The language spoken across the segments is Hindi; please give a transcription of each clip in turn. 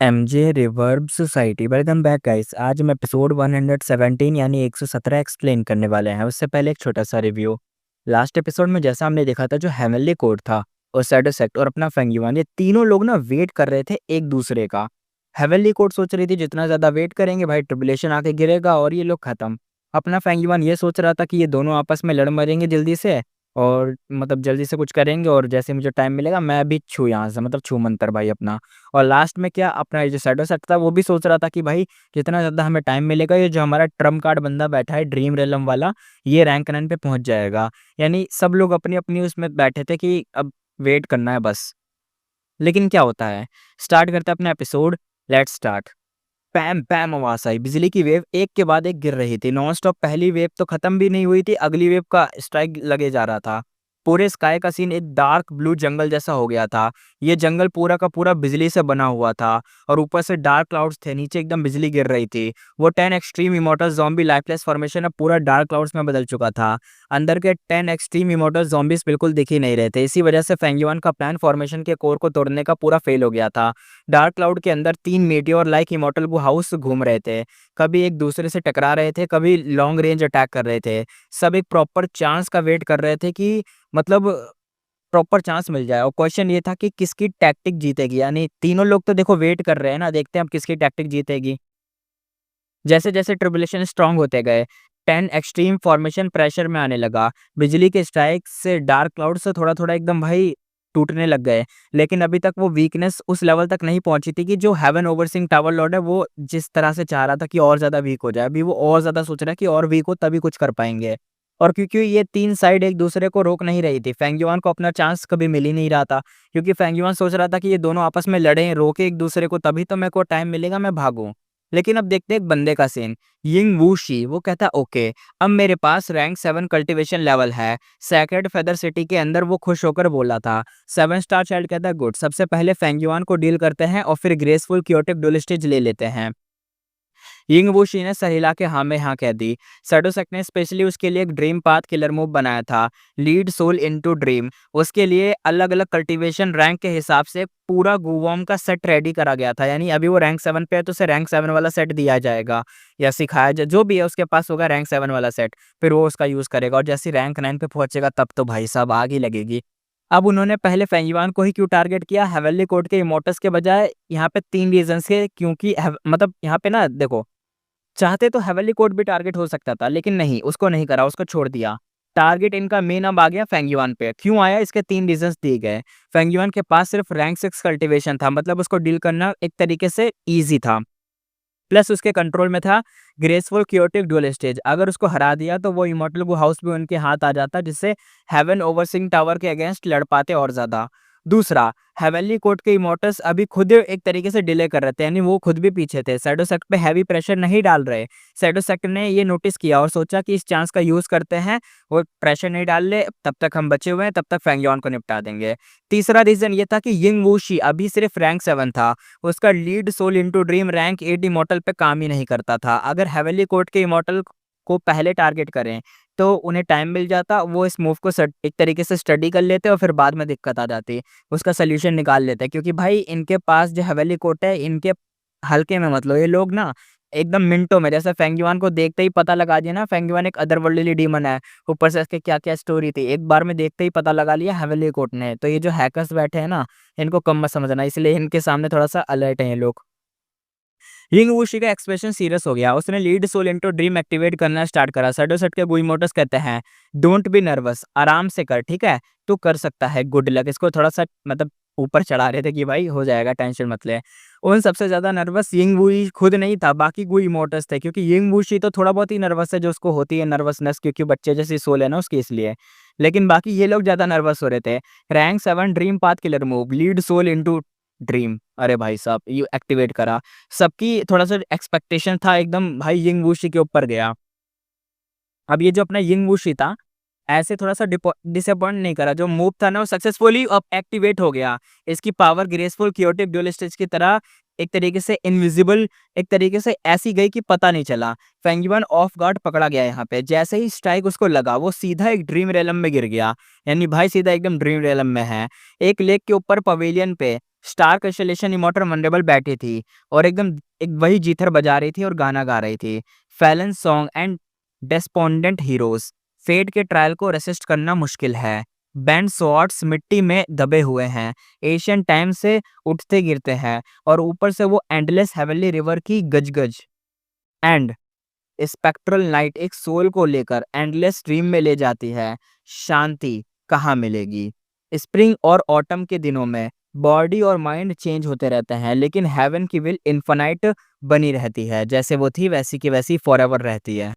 MJ reverb society welcome back guys. आज हम एपिसोड 117 यानी 117 एक्सप्लेन करने वाले हैं। उससे पहले एक छोटा सा रिव्यू। लास्ट एपिसोड में जैसा हमने देखा था, जो हेवनली कोड था और शैडो सेक्ट और अपना फेंगयुआन, ये तीनों लोग ना वेट कर रहे थे एक दूसरे का। हेवनली कोड सोच रही थी जितना ज्यादा वेट करेंगे भाई ट्रिबुलेशन आके गिरेगा और ये लोग खत्म। अपना फेंगयुआन ये सोच रहा था कि ये दोनों आपस में लड़ मरेंगे जल्दी से, और मतलब जल्दी से कुछ करेंगे और जैसे मुझे टाइम मिलेगा मैं भी छू यहाँ से, मतलब छू मंतर भाई अपना। और लास्ट में क्या, अपना ये जो शैडो सेट था वो भी सोच रहा था कि भाई जितना ज़्यादा हमें टाइम मिलेगा, ये जो हमारा ट्रम्प कार्ड बंदा बैठा है ड्रीम रेलम वाला, ये रैंक 9 पे पहुंच जाएगा। यानी सब लोग अपनी अपनी उसमें बैठे थे कि अब वेट करना है बस। लेकिन क्या होता है, स्टार्ट करते हैं अपना एपिसोड। Let's start. पैम पैम आवाज आई, बिजली की वेव एक के बाद एक गिर रही थी नॉन स्टॉप। पहली वेव तो खत्म भी नहीं हुई थी, अगली वेव का स्ट्राइक लगे जा रहा था। पूरे स्काई का सीन एक डार्क ब्लू जंगल जैसा हो गया था। ये जंगल पूरा का पूरा बिजली से बना हुआ था और ऊपर से डार्क क्लाउड्स थे, नीचे एकदम बिजली गिर रही थी। वो 10 extreme immortal zombie lifeless formation अब पूरा डार्क क्लाउड्स में बदल चुका था। अंदर के 10 एक्सट्रीम इमोर्टल ज़ॉम्बीज बिल्कुल दिख ही नहीं रहे थे। इसी वजह से फेंगयुआन का प्लान फॉर्मेशन के कोर को तोड़ने का पूरा फेल हो गया था। डार्क क्लाउड के अंदर 3 मीटियोर लाइक इमोर्टल वो हाउस घूम रहे थे। कभी एक दूसरे से टकरा रहे थे, कभी लॉन्ग रेंज अटैक कर रहे थे। सब एक प्रॉपर चांस का वेट कर रहे थे कि मतलब प्रॉपर चांस मिल जाए। और क्वेश्चन ये था कि किसकी टैक्टिक जीतेगी। यानी तीनों लोग तो देखो वेट कर रहे हैं ना, देखते हैं अब किसकी टैक्टिक जीतेगी। जैसे जैसे ट्रिबुलेशन स्ट्रांग होते गए, 10 एक्सट्रीम फॉर्मेशन प्रेशर में आने लगा। बिजली के स्ट्राइक से डार्क क्लाउड से थोड़ा थोड़ा एकदम भाई टूटने लग गए। लेकिन अभी तक वो वीकनेस उस लेवल तक नहीं पहुंची थी कि जो हेवन ओवरसिंग टावर लॉर्ड है वो जिस तरह से चाह रहा था कि और ज्यादा वीक हो जाए, अभी वो और ज्यादा सोच रहा है कि और वीक हो तभी कुछ कर पाएंगे। और क्योंकि ये तीन साइड एक दूसरे को रोक नहीं रही थी, फेंगयुआन को अपना चांस कभी मिल ही नहीं रहा था। क्योंकि फेंगयुआन सोच रहा था कि ये दोनों आपस में लड़े रोके एक दूसरे को, तभी तो मेरे को टाइम मिलेगा मैं भागूं। लेकिन अब देखते हैं एक बंदे का सीन। यिंग वूशी वो कहता है ओके, अब मेरे पास रैंक 7 कल्टीवेशन लेवल है। सैक्रेड फेदर सिटी के अंदर वो खुश होकर बोला था। 7 स्टार चाइल्ड कहता है गुड, सबसे पहले फेंगयुआन को डील करते हैं और फिर ग्रेसफुल क्योटिक डुलिस्टेज ले लेते हैं। यिंगवुशी ने सर हिला के हाँ में हाँ कह दी। सैडोसेक ने स्पेशली उसके लिए एक ड्रीम पाथ किलर मूव बनाया था, लीड सोल इनटू ड्रीम। उसके लिए अलग अलग कल्टीवेशन रैंक के हिसाब से पूरा गुवॉम का सेट रेडी करा गया था। यानी अभी वो रैंक 7 पे है तो उसे रैंक 7 वाला सेट दिया जाएगा या सिखाया जाए, जो भी है उसके पास होगा रैंक 7 वाला सेट, फिर वो उसका यूज करेगा। और जैसे रैंक 9 पे पहुंचेगा तब तो भाई साहब आग ही लगेगी। अब उन्होंने पहले फेंगयुआन को ही क्यों टारगेट किया हेवनली कोड के इमोर्टल्स के बजाय, यहाँ पे 3 रीजंस के। क्योंकि मतलब यहाँ पे ना देखो, चाहते तो हेवनली कोड भी टारगेट हो सकता था, लेकिन नहीं, उसको नहीं करा, उसको छोड़ दिया। टारगेट इनका मेन अब आ गया फेंगयुआन पे। क्यों आया, इसके 3 रीजंस दिए गए। फेंगयुआन के पास सिर्फ रैंक 6 कल्टीवेशन था, मतलब उसको डील करना एक तरीके से ईजी था। प्लस उसके कंट्रोल में था ग्रेसफुल क्योटिक डुअल स्टेज। अगर उसको हरा दिया तो वो इमोर्टल गो हाउस भी उनके हाथ आ जाता, जिससे हेवन ओवरसिंग टावर के अगेंस्ट लड़ पाते और ज्यादा। दूसरा, हेवनली कोर्ट के इमोर्टल्स अभी खुद एक तरीके से डिले कर रहे थे, यानी वो खुद भी पीछे थे, शैडो सेक्ट पे हैवी प्रेशर नहीं डाल रहे। शैडो सेक्ट ने ये नोटिस किया और सोचा कि इस चांस का यूज करते हैं, वो प्रेशर नहीं डाल ले, तब तक हम बचे हुए हैं, तब तक फेंगयॉन को निपटा देंगे। तीसरा रीजन ये था कि यिंग वूशी अभी सिर्फ रैंक 7 था। उसका lead soul into dream rank 8 immortal पे काम ही नहीं करता था। अगर हेवनली कोर्ट के इमोर्टल को पहले टारगेट करें तो उन्हें टाइम मिल जाता, वो इस मूव को एक तरीके से स्टडी कर लेते और फिर बाद में दिक्कत आ जाती, उसका सोल्यूशन निकाल लेते। क्योंकि भाई इनके पास जो हेवनली कोर्ट है, इनके हल्के में मतलब ये लोग ना एकदम मिनटों में, जैसे फेंगयुआन को देखते ही पता लगा दिया ना, फेंगयुआन एक अदरवर्ल्डली डीमन है, ऊपर से इसके क्या क्या स्टोरी थी, एक बार में देखते ही पता लगा लिया हेवनली कोर्ट ने। तो ये जो हैकर्स बैठे हैं ना, इनको कम मत समझना, इसलिए इनके सामने थोड़ा सा अलर्ट है ये लोग। यिंग वूशी का एक्सप्रेशन सीरियस हो गया, उसने lead soul into dream activate करना स्टार्ट करा। सडो सट के गुई मोटर्स कहते हैं डोंट बी नर्वस, आराम से कर, ठीक है, तू कर सकता है, गुड लक। इसको थोड़ा सा मतलब ऊपर चढ़ा रहे थे कि भाई हो जाएगा, टेंशन मत ले। उन सबसे ज्यादा नर्वस यिंग वूई खुद नहीं था, बाकी गुई मोटर्स थे। क्योंकि यिंग वूशी तो थोड़ा बहुत ही नर्वस है, जो उसको होती है नर्वसनेस, क्योंकि बच्चे जैसी सोल है ना उसकी, इसलिए। लेकिन बाकी ये लोग ज्यादा नर्वस हो रहे थे। Rank 7 dream path killer move, lead soul into dream, अरे भाई साहब ये एक्टिवेट करा। सबकी थोड़ा सा एक्सपेक्टेशन था एकदम भाई यिंग वूशी के ऊपर गया। अब ये जो अपना यिंग वूशी था, ऐसे थोड़ा सा डिसअपॉइंट नहीं करा, जो मूव था ना वो सक्सेसफुली अब एक्टिवेट हो गया। इसकी power graceful chaotic dual stage की तरह एक तरीके से इनविजिबल, एक तरीके से ऐसी गई कि पता नहीं चला। फेंगयुआन ऑफ गार्ड पकड़ा गया यहाँ पे। जैसे ही स्ट्राइक उसको लगा, वो सीधा एक ड्रीम रेलम में गिर गया। यानी भाई सीधा एकदम ड्रीम रेलम में है, एक लेक के ऊपर पवेलियन पे। स्टार कंस्टेलेशन इमॉर्टल वनरेबल बैठी थी और एकदम एक वही जीथर बजा रही थी और गाना गा रही थी। Fallen song and despondent heroes, fate के ट्रायल को रेसिस्ट करना मुश्किल है। बैंड स्वॉर्ड्स मिट्टी में दबे हुए हैं, एशियन टाइम से उठते गिरते हैं और ऊपर से वो एंडलेस हेवनली रिवर की गजगज। एंड स्पेक्ट्रल नाइट एक सोल को लेकर एंडलेस ड्रीम में ले जाती है। शांति कहाँ मिलेगी? स्प्रिंग और ऑटम के दिनों में बॉडी और माइंड चेंज होते रहते हैं, लेकिन हेवन की विल इन्फिनाइट बनी रहती है। जैसे वो थी वैसी की वैसी फॉरएवर रहती है।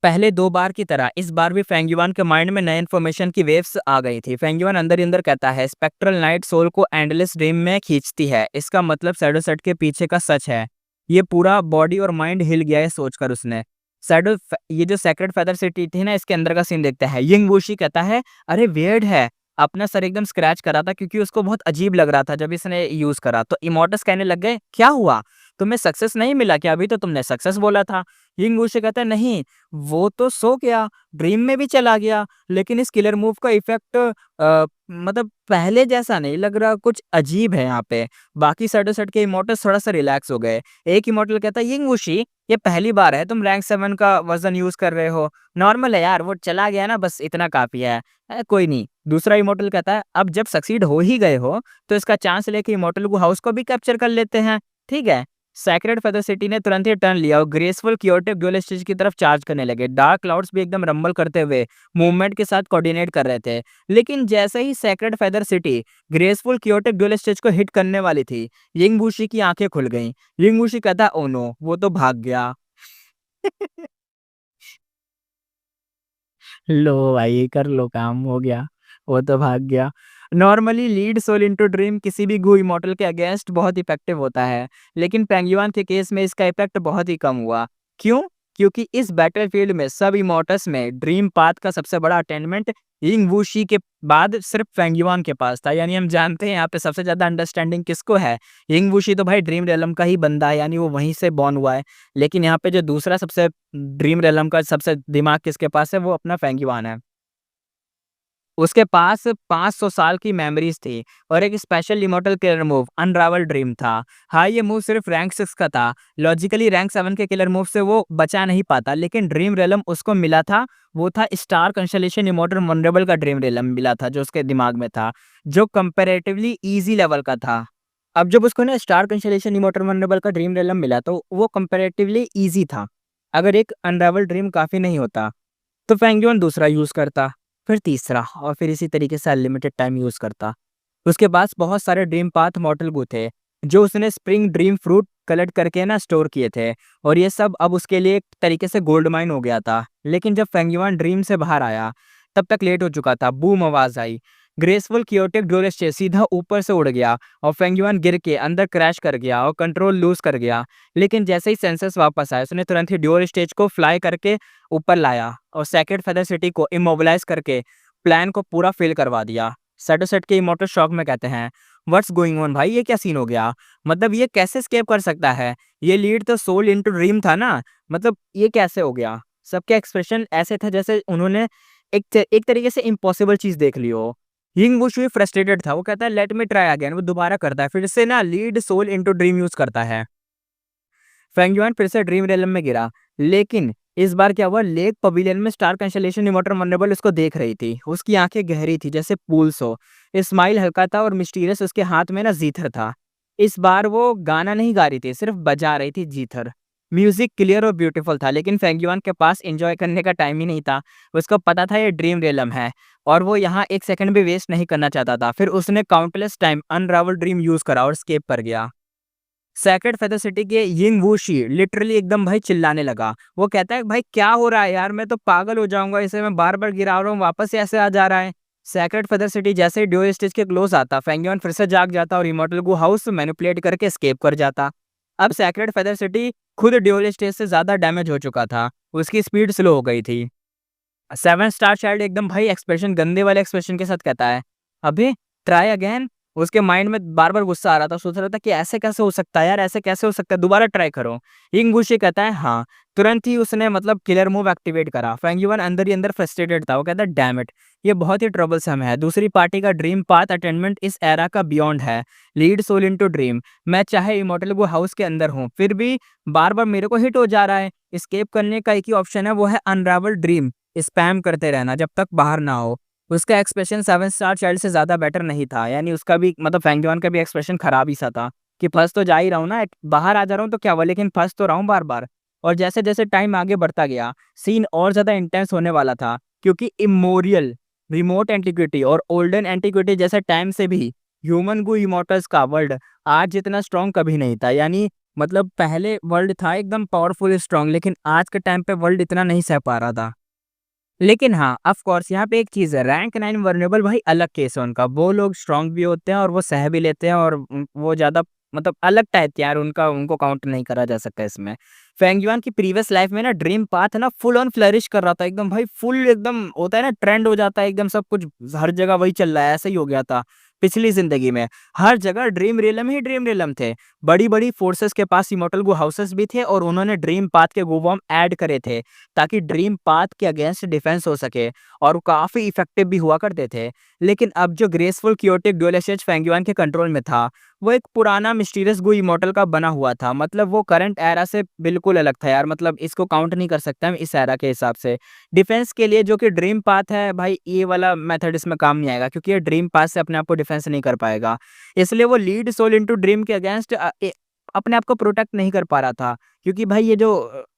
पहले 2 बार की तरह इस बार भी फेंगयुआन के माइंड में नए इन्फॉर्मेशन की वेव्स आ गई थी। फेंगयुआन अंदर ही अंदर कहता है स्पेक्ट्रल नाइट सोल को एंडलेस ड्रीम में खींचती है। इसका मतलब शैडो सेट के पीछे का सच है। ये पूरा बॉडी और माइंड हिल गया है सोचकर उसने। ये जो सेक्रेड फेदर सिटी थी ना, इसके अंदर का सीन देखते हैं। यिंग वूशी कहता है अरे वियर्ड है। अपना सर एकदम स्क्रैच करा था क्योंकि उसको बहुत अजीब लग रहा था जब इसने यूज करा। तो इमोर्टस कहने लग गए क्या हुआ, तुम्हें सक्सेस नहीं मिला क्या? अभी तो तुमने सक्सेस बोला था। यिंग वूशी कहता है नहीं, वो तो सो गया, ड्रीम में भी चला गया, लेकिन इस किलर मूव का इफेक्ट मतलब पहले जैसा नहीं लग रहा, कुछ अजीब है यहाँ पे। बाकी शैडो सेट के इमोर्टल्स थोड़ा सा रिलैक्स हो गए। एक इमोर्टल कहता है यिंग वूशी ये पहली बार है तुम रैंक 7 का वर्जन यूज कर रहे हो, नॉर्मल है यार, वो चला गया ना, बस इतना काफी है। कोई नहीं। दूसरा इमोर्टल कहता है अब जब सक्सीड हो ही गए हो तो इसका चांस लेके इमोर्टल को हाउस को भी कैप्चर कर लेते हैं, ठीक है? सैक्रेड फेदर सिटी ने तुरंत ही टर्न लिया और ग्रेसफुल क्योटिक ड्यूल स्टेज की तरफ चार्ज करने लगे। डार्क क्लाउड्स भी एकदम रंबल करते हुए मूवमेंट के साथ कोऑर्डिनेट कर रहे थे। लेकिन जैसे ही sacred feather city graceful chaotic dual stage को हिट करने वाली थी, यिंग वूशी की आंखें खुल गईं। यिंग वूशी कहता ओ नो, वो तो भाग गया। लो भाई कर लो, काम हो गया, वो तो भाग गया। Normally lead soul into dream किसी भी गू इमॉर्टल के अगेंस्ट बहुत इफेक्टिव होता है, लेकिन पेंगुइन के केस में इसका इफेक्ट बहुत ही कम हुआ। क्यों? क्योंकि इस बैटलफील्ड में सब इमॉर्टल्स में ड्रीम पाथ का सबसे बड़ा अटेनमेंट यिंग वूशी के बाद सिर्फ फेंगयुआन के पास था। यानी हम जानते हैं यहाँ पे सबसे ज्यादा अंडरस्टैंडिंग किसको है। यिंग वूशी तो भाई ड्रीम रेलम का ही बंदा है, यानी वो वहीं से बॉर्न हुआ है। लेकिन यहाँ पे जो दूसरा सबसे ड्रीम रेलम का सबसे दिमाग किसके पास है, वो अपना फेंगयुआन है। उसके पास 500 साल की मेमोरीज थी और एक special immortal killer move unravel dream था। हाँ, ये मूव सिर्फ रैंक 6 का था। लॉजिकली रैंक 7 के किलर मूव से वो बचा नहीं पाता, लेकिन ड्रीम रेलम उसको मिला था। वो था स्टार कंस्टेलेशन इमोर्टल वनरेबल का ड्रीम रेलम मिला था जो उसके दिमाग में था, जो कंपैरेटिवली इजी लेवल का था। अब जब उसको ना स्टार कंस्टेलेशन इमोर्टल वनरेबल का ड्रीम रेलम मिला तो वो कंपैरेटिवली इजी था। अगर एक अनरावल ड्रीम काफी नहीं होता तो फेंगयुन दूसरा यूज करता, फिर तीसरा और फिर इसी तरीके से अनलिमिटेड टाइम यूज करता। उसके पास बहुत सारे ड्रीम पाथ मॉडल गु थे जो उसने स्प्रिंग ड्रीम फ्रूट कलेक्ट करके ना स्टोर किए थे, और ये सब अब उसके लिए एक तरीके से गोल्ड माइन हो गया था। लेकिन जब फेंगयुन ड्रीम से बाहर आया तब तक लेट हो चुका था। बूम आवाज आई, ग्रेसफुल कियोटिक ड्यूल स्टेज सीधा ऊपर से उड़ गया और फेंगयुन गिर के अंदर क्रैश कर गया और कंट्रोल लूज कर गया। लेकिन जैसे ही सेंसर्स वापस आए उसने तुरंत ही ड्यूल स्टेज को फ्लाई करके ऊपर लाया और सेक्रेड फेदर सिटी को इमोबिलाइज करके प्लान को पूरा फेल करवा दिया। शैडो सेट के इमोर्टल शॉक में कहते हैं व्हाट्स गोइंग ऑन भाई, ये क्या सीन हो गया? मतलब ये कैसे स्केप कर सकता है? ये लीड तो सोल इनटू ड्रीम था ना, मतलब ये कैसे हो गया? सबके एक्सप्रेशन ऐसे थे जैसे उन्होंने एक तरीके से इम्पॉसिबल चीज देख ली हो। यिंग वुशु फ्रस्ट्रेटेड था, वो कहता है लेट मी ट्राई अगेन। वो दोबारा करता है, फिर से ना lead soul into dream use करता है। फेंगयुआन फिर से ड्रीम रेलम में गिरा, लेकिन इस बार क्या हुआ, लेक पवेलियन में स्टार कंस्टेलेशन इमोर्टल वनरेबल उसको देख रही थी। उसकी आंखें गहरी थी जैसे पूल्स हो, स्माइल हल्का था और मिस्टीरियस। उसके हाथ में ना जीथर था। इस बार वो गाना नहीं गा रही थी, सिर्फ बजा रही थी जीथर। म्यूजिक क्लियर और ब्यूटीफुल था, लेकिन फेंगयुआन के पास एंजॉय करने का टाइम ही नहीं था। उसको पता था ये ड्रीम रेलम है और वो यहाँ एक सेकंड भी वेस्ट नहीं करना चाहता था। फिर उसने countless time unravel dream use करा और स्केप कर गया। सैक्रेड फेदर सिटी के यिंग वूशी लिटरली एकदम भाई चिल्लाने लगा। वो कहता है भाई क्या हो रहा है यार, मैं तो पागल हो जाऊंगा, इसे मैं बार बार गिरा रहा हूँ, वापस से ऐसे आ जा रहा है। सैक्रेड फेदर सिटी जैसे ही ड्यूल स्टेज के क्लोज आता, फेंगयुआन फिर से जाग जाता और इमोर्टल को हाउस मैनिपुलेट करके एस्केप कर जाता। अब सैक्रेड फेदर सिटी खुद ड्यूल स्टेज से ज्यादा डैमेज हो चुका था, उसकी स्पीड स्लो हो गई थी। 7 स्टार चाइल्ड एकदम भाई एक्सप्रेशन, गंदे वाले एक्सप्रेशन के साथ कहता है अबे ट्राई अगेन, उसके माइंड में बार-बार गुस्सा आ रहा था, सोच रहा था कि ऐसे कैसे हो सकता है यार, ऐसे कैसे हो सकता है, दोबारा ट्राई करो। यिंग वूशी कहता है हाँ, तुरंत ही उसने मतलब किलर मूव एक्टिवेट करा। फेंग युआन अंदर ही अंदर फ्रस्ट्रेटेड था, वो कहता है डैम इट! ये बहुत ही ट्रबलसम है, दूसरी पार्टी का ड्रीम पाथ अटेनमेंट इस एरा का बियॉन्ड है, लीड सोल इंटो ड्रीम। मैं चाहे इमॉर्टल वो हाउस के अंदर हूँ, फिर भी बार-बार मेरे को हिट हो जा रहा है। एस्केप करने का एक ही ऑप्शन है, वो है अनरावल ड्रीम, स्पैम करते रहना जब तक बाहर ना हो। उसका एक्सप्रेशन 7 स्टार चाइल्ड से ज़्यादा बेटर नहीं था। यानी उसका भी मतलब फेंगजॉन का भी एक्सप्रेशन खराब ही सा था कि फँस तो जा ही रहा हूँ ना, बाहर आ जा रहा हूँ तो क्या हुआ, लेकिन फँस तो रहा हूँ बार-बार। और जैसे-जैसे टाइम आगे बढ़ता गया, सीन और ज़्यादा इंटेंस होने वाला था क्योंकि इमोरियल, रिमोट एंटीक्विटी और ओल्डन एंटीक्विटी जैसे टाइम से भी ह्यूमन गू इमॉर्टल्स का वर्ल्ड आज जितना स्ट्रॉन्ग कभी नहीं था। यानी मतलब पहले वर्ल्ड था एकदम पावरफुल स्ट्रॉन्ग, लेकिन आज के टाइम पे वर्ल्ड इतना नहीं सह पा रहा था। लेकिन हाँ, ऑफ़ कोर्स यहाँ पे एक चीज़ है, रैंक 9 वल्नरेबल भाई अलग केस है उनका। वो लोग स्ट्रॉन्ग भी होते हैं और वो सह भी लेते हैं और वो ज़्यादा मतलब अलग टाइप के यार, उनका उनको काउंट नहीं करा जा सकता इसमें। फेंग युआन की प्रीवियस लाइफ़ में ना ड्रीम पाथ है ना फुल ऑन फ्लरिश कर रहा था एकदम भाई, फुल एकदम होता है ना ट्रेंड हो जाता है एकदम, सब कुछ हर जगह वही चल रहा है, ऐसा ही हो गया था। पिछली ज़िंदगी में हर जगह ड्रीम रियलम ही ड्रीम रियलम थे। बड़ी-बड़ी फोर्सेस के पास इमॉर्टल गो हाउसेस भी थे और उन्होंने ड्रीम पाथ के गो वॉर्म ऐड करे थे। ताकि ड्रीम पाथ के अगेंस्ट डिफेंस हो सके और वो काफ़ी इफ़ेक्टिव भी हुआ करते थे। लेकिन अब जो graceful chaotic dual aces Feng Yuan के कंट्रोल में था, वो एक पुराना मिस्टीरियस गु इमॉर्टल का बना हुआ था। मतलब वो करंट एरा से बिल्कुल अलग था यार, मतलब इसको काउंट नहीं कर सकते हम इस एरा के हिसाब से। डिफेंस के लिए जो कि ड्रीम पाथ है भाई, ये वाला मेथड इसमें काम नहीं आएगा क्योंकि ये ड्रीम पाथ से अपने आप को डिफेंस नहीं कर पाएगा। इसलिए वो लीड सोल इंटो ड्रीम के अगेंस्ट अपने आप को प्रोटेक्ट नहीं कर पा रहा था क्योंकि भाई ये जो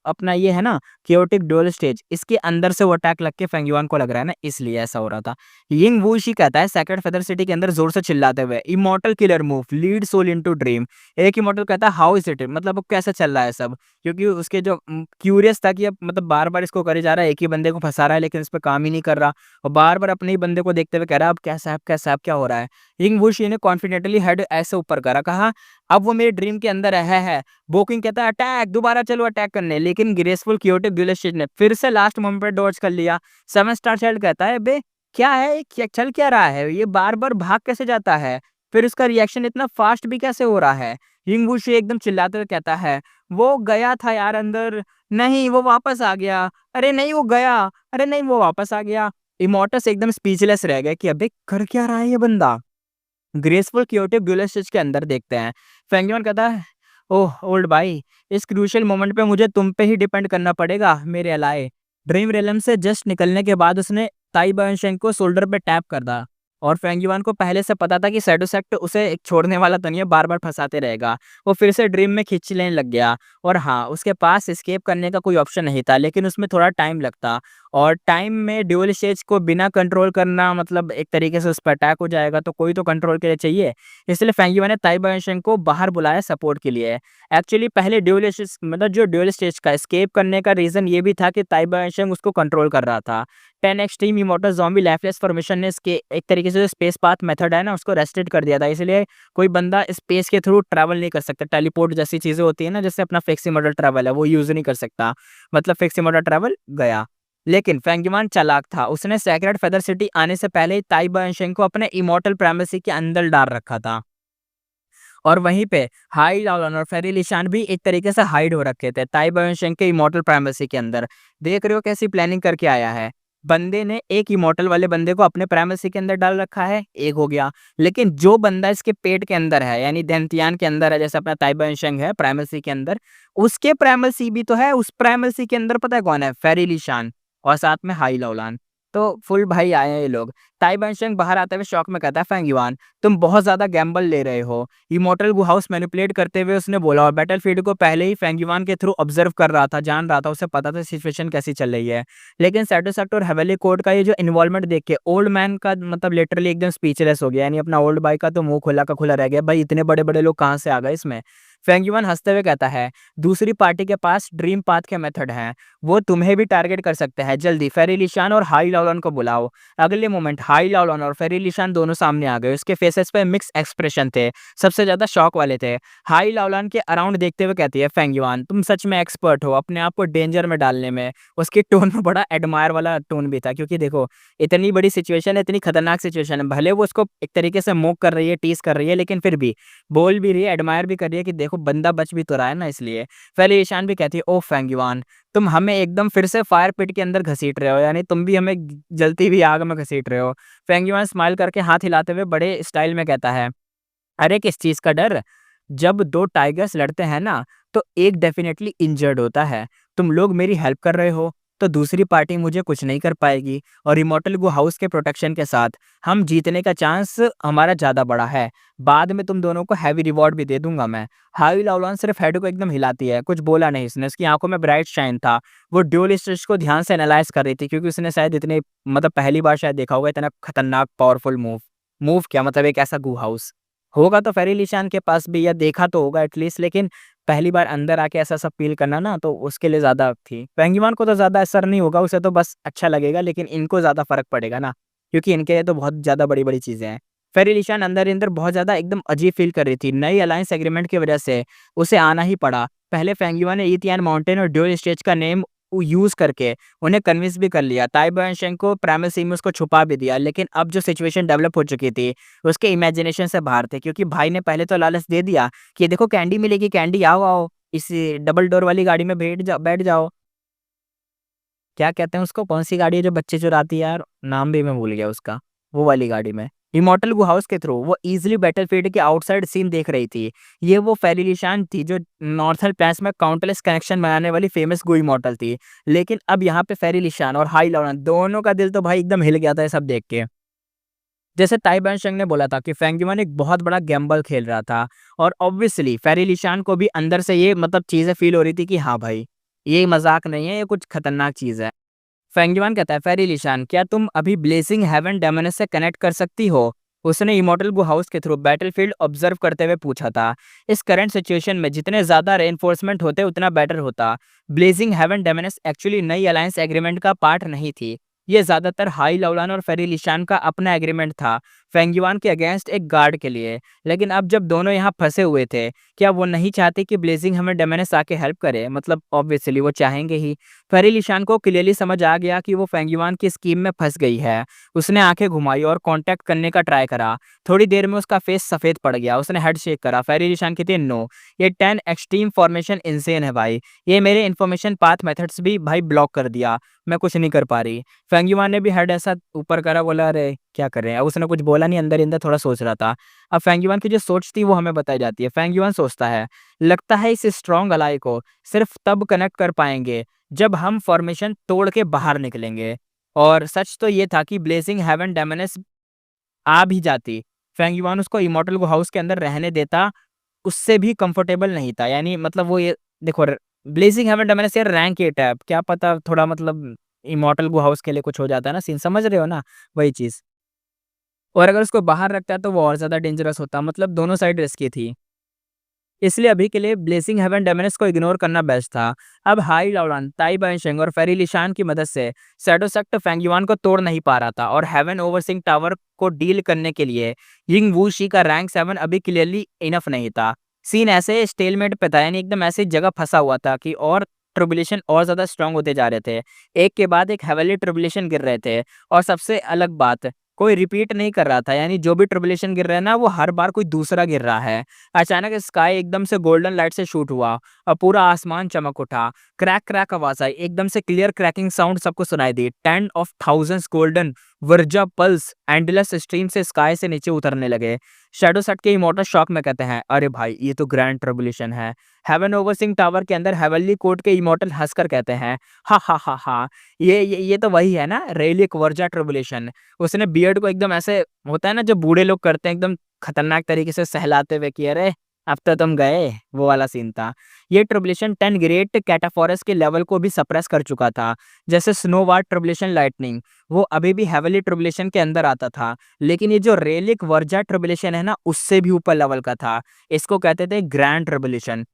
अपना ये है ना केओटिक ड्यूल स्टेज, इसके अंदर से वो अटैक लग के फेंग युआन को लग रहा है ना, इसलिए ऐसा हो रहा था। यिंग वूशी कहता है सेक्रेड फेदर सिटी के अंदर जोर से चिल्लाते हुए, immortal killer move, lead soul into dream. एक इमॉर्टल कहता है हाउ इज इट, मतलब अब कैसे चल रहा है सब, क्योंकि उसके जो क्यूरियस था कि अब मतलब बार-बार इसको करे जा रहा है, एक ही बंदे को फँसा रहा है लेकिन इस पे काम ही नहीं कर रहा और बार-बार अपने ही बंदे को देखते हुए कह रहा है अब कैसा है, अब कैसा है, अब क्या हो रहा है। यिंग वूशी ने कॉन्फिडेंटली हेड ऐसे ऊपर करा, कहा अब वो मेरे ड्रीम के अंदर है। बोकिंग कहता है अटैक, दोबारा चलो अटैक करने, लेकिन ग्रेसफुल क्योटिक ड्यूलिस्ट ने फिर से लास्ट मोमेंट पे डॉज कर लिया। 7 स्टार चाइल्ड कहता है बे क्या है, क्या चल क्या रहा है, ये बार-बार भाग कैसे जाता है? फिर उसका रिएक्शन इतना फास्ट भी कैसे हो रहा है? यिंग वूशी एकदम चिल्लाते हुए कहता है, वो गया था यार अंदर, नहीं वो वापस आ गया, अरे नहीं वो गया, अरे नहीं वो वापस आ गया। इमॉर्टस एकदम स्पीचलेस रह गए कि अबे कर क्या रहा है ये बंदा? ग्रेसफुल क्योटिक ड्यूल स्टिच के अंदर देखते हैं। फेंग युआन कहता है, ओह ओल्ड भाई, इस क्रूशियल मोमेंट पे मुझे तुम पे ही डिपेंड करना पड़ेगा मेरे अलाए। ड्रीम रियलम से जस्ट निकलने के बाद उसने ताई बायोशेंग को शोल्डर पे टैप कर दा और फेंग युआन को पहले से पता था कि शैडो सेक्ट उसे एक छोड़ने वाला तो नहीं है, बार-बार फँसाते रहेगा। वो फिर से ड्रीम में खींच लेने लग गया और हाँ, उसके पास एस्केप करने का कोई ऑप्शन नहीं था, लेकिन उसमें थोड़ा टाइम लगता और टाइम में ड्यूल स्टेज को बिना कंट्रोल करना मतलब एक तरीके से उस पे अटैक हो जाएगा, तो कोई तो कंट्रोल के लिए चाहिए। इसलिए फेंग युआन ने ताई बायोशेंग को बाहर बुलाया सपोर्ट के लिए। एक्चुअली पहले ड्यूल स्टेज मतलब जो ड्यूल स्टेज का एस्केप करने का रीज़न ये भी था कि ताई बायोशेंग उसको कंट्रोल कर रहा था। 10 extreme immortal zombie lifeless formation ने इसके एक तरीके से जो स्पेस पाथ मेथड है ना, उसको रेस्ट्रिक्ट कर दिया था। इसलिए कोई बंदा स्पेस के थ्रू ट्रैवल नहीं कर सकता। टेलीपोर्ट जैसी चीज़ें होती है ना, जैसे अपना फिक्स इमॉर्टल ट्रैवल है, वो यूज़ नहीं कर सकता। मतलब फिक्स इमॉर्टल ट्रैवल गया। लेकिन फेंग युआन चालाक था। उसने सेक्रेड फेदर सिटी आने से पहले ही ताई बायोशेंग को अपने इमॉर्टल प्राइमेसी के अंदर डाल रखा था। और वहीं पे हाई लाओलन और फेरी लिशान भी एक तरीके से हाइड हो रखे थे ताई बायोशेंग के इमॉर्टल प्राइमेसी के अंदर। देख रहे हो कैसी प्लानिंग करके आया है। बंदे ने एक इमॉर्टल वाले बंदे को अपने प्राइमेसी के अंदर डाल रखा है, एक हो गया। लेकिन जो बंदा इसके पेट के अंदर है, यानी देंतियान के अंदर है, जैसे अपना ताई बायोशेंग है प्राइमेसी के अंदर, उसके प्राइमेसी भी तो है। उस प्राइमेसी के अंदर पता है कौन है? फेरी लिशान और साथ में हाई लाओलान। तो फुल भाई आए हैं ये लोग। ताई बायोशेंग बाहर आते हुए शॉक में कहता है, फेंग युआन तुम बहुत ज़्यादा गैम्बल ले रहे हो। इमॉर्टल गु हाउस मैनिपुलेट करते हुए उसने बोला और बैटलफील्ड को पहले ही फेंग युआन के थ्रू ऑब्जर्व कर रहा था, जान रहा था, उसे पता था सिचुएशन कैसी चल रही है। लेकिन शैडो सेक्ट और हेवेली कोड का ये जो इन्वॉल्वमेंट देख के ओल्ड मैन का मतलब लिटरली एकदम स्पीचलेस हो गया। यानी अपना ओल्ड भाई का तो मुँह खुला का खुला रह गया, भाई इतने बड़े-बड़े लोग कहाँ से आ गए इसमें। फेंगयुआन हंसते हुए कहता है, दूसरी पार्टी के पास ड्रीम पाथ के मेथड हैं, वो तुम्हें भी टारगेट कर सकते हैं। जल्दी फेरी लिशान और हाई लाओलन को बुलाओ। अगले मोमेंट हाई लाओलन और फेरी लिशान दोनों सामने आ गए। उसके फेसेस पे मिक्स एक्सप्रेशन थे, सबसे ज्यादा शॉक वाले थे। हाई लाओलन के अराउंड देखते हुए कहती है, फेंगयुआन तुम सच में एक्सपर्ट हो अपने आप को डेंजर में डालने में। उसकी टोन में बड़ा एडमायर वाला टोन भी था, क्योंकि देखो इतनी बड़ी सिचुएशन है, इतनी खतरनाक सिचुएशन है, भले वो उसको एक तरीके से मोक कर रही है, टीज कर रही है, लेकिन फिर भी बोल भी रही है, एडमायर भी कर रही है कि देखो बंदा बच भी तो रहा है ना। इसलिए पहले ईशान भी कहती है, ओ फेंगयुआन तुम हमें एकदम फिर से फायर पिट के अंदर घसीट रहे हो, यानी तुम भी हमें जलती हुई आग में घसीट रहे हो। फेंगयुआन स्माइल करके हाथ हिलाते हुए बड़े स्टाइल में कहता है, अरे किस चीज का डर, जब दो टाइगर्स लड़ते हैं ना तो एक डेफिनेटली इंजर्ड होता है। तुम लोग मेरी हेल्प कर रहे हो तो दूसरी पार्टी मुझे कुछ नहीं कर पाएगी, और इमोर्टल गो हाउस के प्रोटेक्शन के साथ हम जीतने का चांस हमारा ज्यादा बड़ा है। बाद में तुम दोनों को हैवी रिवॉर्ड भी दे दूंगा मैं। हाई लाउलान सिर्फ हेड को एकदम हिलाती है, कुछ बोला नहीं उसने। उसकी आंखों में ब्राइट शाइन था। वो ड्यूलिस्ट को ध्यान से एनालाइज कर रही थी, क्योंकि उसने शायद इतने मतलब पहली बार शायद देखा होगा इतना खतरनाक पावरफुल मूव। मूव क्या मतलब, एक ऐसा गू हाउस होगा तो फेरी लिशान के पास भी, या देखा तो होगा एटलीस्ट, लेकिन पहली बार अंदर आके ऐसा सब फील करना ना, तो उसके लिए ज़्यादा थी। फेंगयुआन को तो ज़्यादा असर नहीं होगा, उसे तो बस अच्छा लगेगा, लेकिन इनको ज़्यादा फ़र्क पड़ेगा ना, क्योंकि इनके लिए तो बहुत ज़्यादा बड़ी-बड़ी चीज़ें हैं। फेरी लिशान अंदर ही अंदर बहुत ज़्यादा एकदम अजीब फील कर रही थी। नई अलायंस एग्रीमेंट की वजह से उसे आना ही पड़ा। पहले फेंगयुआन ने ईथियान माउंटेन और ड्यूल स्टेज का नेम यूज़ करके उन्हें कन्विंस भी कर लिया। ताइबेंशेंग को प्राइमसी में उसको छुपा भी दिया, लेकिन अब जो सिचुएशन डेवलप हो चुकी थी उसके इमेजिनेशन से बाहर थे, क्योंकि भाई ने पहले तो लालच दे दिया कि देखो कैंडी मिलेगी, कैंडी आओ आओ इस डबल डोर वाली गाड़ी में बैठ जाओ। क्या कहते हैं उसको, कौन सी गाड़ी है जो बच्चे चुराती है यार, नाम भी मैं भूल गया उसका। वो वाली गाड़ी में इमॉर्टल गु हाउस के थ्रू वो इजीली बैटलफील्ड के आउटसाइड सीन देख रही थी। ये वो फेरी लिशान थी जो नॉर्थर्न प्लैन्स में काउंटलेस कनेक्शन बनाने वाली फेमस गु इमॉर्टल थी। लेकिन अब यहाँ पे फेरी लिशान और हाई लॉरेंस दोनों का दिल तो भाई एकदम हिल गया था ये सब देख के। जैसे ताई बैनशेंग ने बोला था कि फेंगयुआन एक बहुत बड़ा गैम्बल खेल रहा था, और ऑब्वियसली फेरी लिशान को भी अंदर से ये मतलब चीज़ें फील हो रही थी कि हाँ भाई, ये मज़ाक नहीं है, ये कुछ खतरनाक चीज़ है। फेंगयुआन कहता है, फेरी लिशान क्या तुम अभी ब्लेजिंग हेवन डेमोनिस से कनेक्ट कर सकती हो? उसने इमॉर्टल गु हाउस के थ्रू बैटलफील्ड ऑब्जर्व करते हुए पूछा था। इस करंट सिचुएशन में जितने ज़्यादा रेइंफोर्समेंट होते उतना बेटर होता। ब्लेजिंग हेवन डेमोनिस एक्चुअली नई अलायंस एग्रीमेंट का पार्ट नहीं थी। ये ज़्यादातर हाई लाउलान और फेरी लिशान का अपना एग्रीमेंट था, फेंगयुआन के अगेंस्ट एक गार्ड के लिए। लेकिन अब जब दोनों यहाँ फंसे हुए थे, क्या वो नहीं चाहते कि ब्लेजिंग हमें डेमोनिस आके हेल्प करे? मतलब ऑब्वियसली वो चाहेंगे ही। फेरी लिशान को क्लियरली समझ आ गया कि वो फेंगयुआन की स्कीम में फंस गई है। उसने आंखें घुमाई और कांटेक्ट करने का ट्राई करा। थोड़ी देर में उसका फेस सफेद पड़ गया। उसने हेड शेक करा। फेरी लिशान कहती है, नो, ये 10 एक्सट्रीम फॉर्मेशन इंसेन है भाई। ये मेरे इन्फॉर्मेशन पाथ मेथड्स भी भाई ब्लॉक कर दिया। मैं कुछ नहीं कर पा रही। फेंगयुआन ने भी हेड ऐसा ऊपर करा, बोला अरे क्या कर रहे हैं। अब उसने कुछ बोला नहीं, अंदर ही अंदर थोड़ा सोच रहा था। अब फेंगयुआन की जो सोच थी वो हमें बताई जाती है। फेंगयुआन सोचता है, लगता है इस स्ट्रॉन्ग अलाई को सिर्फ तब कनेक्ट कर पाएंगे जब हम फॉर्मेशन तोड़ के बाहर निकलेंगे। और सच तो ये था कि ब्लेजिंग हेवन डेमोनिस आ भी जाती, फेंगयुआन उसको इमॉर्टल गो हाउस के अंदर रहने देता, उससे भी कंफर्टेबल नहीं था। यानी मतलब वो ये देखो, ब्लेजिंग हेवन डेमोनिस यार रैंक 8 है, अब क्या पता थोड़ा मतलब इमॉर्टल गो हाउस के लिए कुछ हो जाता है ना सीन, समझ रहे हो ना, वही चीज़। और अगर उसको बाहर रखता है तो वो और ज़्यादा डेंजरस होता, मतलब दोनों साइड रिस्की थी। इसलिए अभी के लिए ब्लेसिंग हेवन डेमोनिस को इग्नोर करना बेस्ट था। अब हाई लाउडान, ताई बाइशेंग और फेरी लिशान की मदद से शैडो सेक्ट फेंगयुआन को तोड़ नहीं पा रहा था, और हेवन ओवरसिंग टावर को डील करने के लिए यिंग वूशी का रैंक 7 अभी क्लियरली इनफ नहीं था। सीन ऐसे स्टेलमेट पे था, यानी एकदम ऐसी जगह फंसा हुआ था कि और ट्रिबुलेशन और ज़्यादा स्ट्रांग होते जा रहे थे। एक के बाद एक हेवनली ट्रिबुलेशन गिर रहे थे, और सबसे अलग बात, कोई रिपीट नहीं कर रहा था। यानी जो भी ट्रिबुलेशन गिर रहा है ना, वो हर बार कोई दूसरा गिर रहा है। अचानक स्काई एकदम से गोल्डन लाइट से शूट हुआ और पूरा आसमान चमक उठा। क्रैक क्रैक आवाज आई, एकदम से क्लियर क्रैकिंग साउंड सबको सुनाई दी। 10 of thousands golden versa pulse endless stream से स्काई से नीचे उतरने लगे। शैडो सेट के इमोर्टल शॉक में कहते हैं, अरे भाई ये तो ग्रैंड ट्रिबुलेशन है। हेवन ओवरसिंग टावर के अंदर हेवनली कोर्ट के इमोर्टल हंसकर कहते हैं, हा हा हा हा, ये तो वही है ना, रेलिक वर्जा ट्रिबुलेशन। उसने बियर्ड को एकदम ऐसे होता है ना जो बूढ़े लोग करते हैं, एकदम खतरनाक तरीके से सहलाते हुए कि अरे अब तो तुम गए, वो वाला सीन था। ये ट्रिब्यूलेशन 10 ग्रेट कैटाफोरस के लेवल को भी सप्रेस कर चुका था। जैसे स्नो वार ट्रिब्यूलेशन लाइटनिंग, वो अभी भी हेविली ट्रिब्यूलेशन के अंदर आता था, लेकिन ये जो रेलिक वर्जा ट्रिब्यूलेशन है ना, उससे भी ऊपर लेवल का था। इसको कहते थे ग्रैंड ट्रिब्यूलेशन।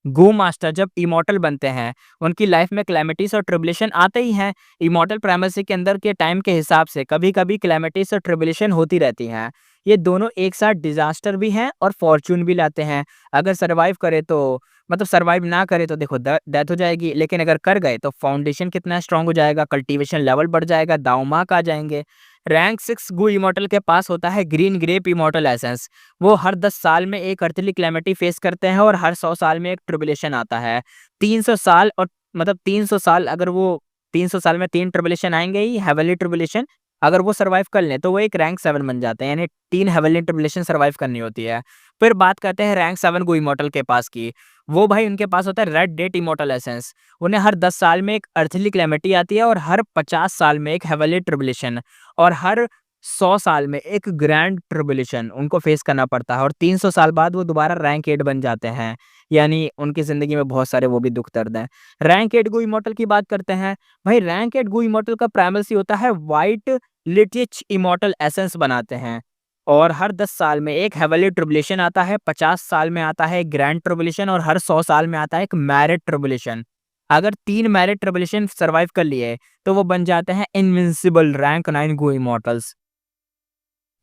गो मास्टर जब इमॉर्टल बनते हैं, उनकी लाइफ में क्लैमिटीज और ट्रिब्यूलेशन आते ही हैं। इमॉर्टल प्राइमेसी के अंदर के टाइम के हिसाब से कभी-कभी क्लैमिटीज और ट्रिब्यूलेशन होती रहती हैं। ये दोनों एक साथ डिजास्टर भी हैं और फॉर्च्यून भी लाते हैं। अगर सर्वाइव करे तो मतलब सर्वाइव ना करे तो देखो डेथ हो जाएगी, लेकिन अगर कर गए तो फाउंडेशन कितना स्ट्रांग हो जाएगा, कल्टीवेशन लेवल बढ़ जाएगा, दांव-माक आ जाएंगे। रैंक 6 गू इमॉर्टल के पास होता है ग्रीन ग्रेप इमॉर्टल एसेंस। वो हर 10 साल में एक अर्थली क्लैमिटी फेस करते हैं और हर 100 साल में एक ट्रिब्यूलेशन आता है। 300 साल और मतलब 300 साल, अगर वो 300 साल में 3 ट्रिब्यूलेशन आएँगे ही हेवेनली ट्रिब्यूलेशन, अगर वो सर्वाइव कर लें तो वो एक रैंक 7 बन जाते हैं, यानी 3 हेवेनली ट्रिब्यूलेशन सर्वाइव करनी होती है। फिर बात करते हैं रैंक 7 गो इमॉर्टल के पास की। वो भाई उनके पास होता है रेड डेट इमॉर्टल एसेंस। उन्हें हर 10 साल में एक अर्थली क्लैमिटी आती है और हर 50 साल में एक हेवेनली ट्रिब्यूलेशन और हर 100 साल में एक ग्रैंड ट्रिब्यूलेशन उनको फेस करना पड़ता है और 300 साल बाद वो दोबारा रैंक 8 बन जाते हैं। यानी उनकी ज़िंदगी में बहुत सारे वो भी दुःख दर्द हैं। रैंक 8 गो इमॉर्टल की बात करते हैं। भाई रैंक 8 गो इमॉर्टल का प्राइमेसी होता है व्हाइट लिटिच इमॉर्टल एसेंस बनाते हैं और हर 10 साल में एक हेवेनली ट्रिब्यूलेशन आता है, 50 साल में आता है एक ग्रैंड ट्रिब्यूलेशन और हर 100 साल में आता है एक मैरिड ट्रिब्यूलेशन। अगर 3 मैरिड ट्रिब्यूलेशन सर्वाइव कर लिए तो वो बन जाते हैं इनविंसिबल रैंक 9 गो इमॉर्टल्स।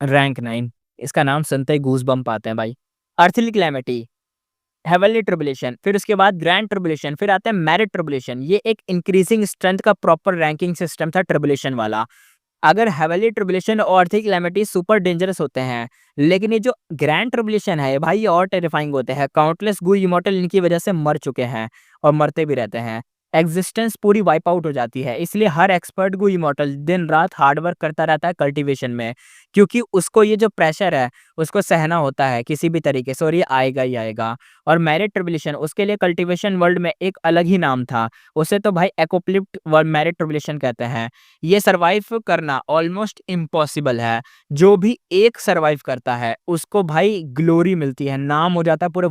रैंक 9, इसका नाम सुनते ही गूज़बम्प आते हैं भाई। अर्थली कैलेमिटी, हेवेनली ट्रिब्यूलेशन, फिर उसके बाद ग्रैंड ट्रिब्यूलेशन, फिर आता है मैरिड ट्रिब्यूलेशन। ये एक इंक्रीजिंग स्ट्रेंथ का प्रॉपर रैंकिंग सिस्टम था ट्रिब्यूलेशन वाला। अगर हेवेनली ट्रिब्यूलेशन और अर्थली कैलेमिटी सुपर डेंजरस होते हैं, लेकिन ये जो ग्रैंड ट्रिब्यूलेशन है भाई, ये और टेरिफाइंग होते हैं। काउंटलेस गू इमॉर्टल इनकी वजह से मर चुके हैं और मरते भी रहते हैं। एग्जिस्टेंस पूरी वाइप आउट हो जाती है, इसलिए हर एक्सपर्ट गू इमॉर्टल दिन रात हार्ड वर्क करता रहता है कल्टीवेशन में, क्योंकि उसको ये जो प्रेशर है उसको सहना होता है किसी भी तरीके से, और ये आएगा ही आएगा। और मैरिड ट्रिब्यूलेशन, उसके लिए कल्टीवेशन वर्ल्ड में एक अलग ही नाम था, उसे तो भाई एकोप्लिप्ट मैरिड ट्रिब्यूलेशन कहते हैं। ये सर्वाइव करना ऑलमोस्ट इम्पॉसिबल है। जो भी एक सर्वाइव करता है उसको भाई ग्लोरी मिलती है, नाम हो जाता है पूरे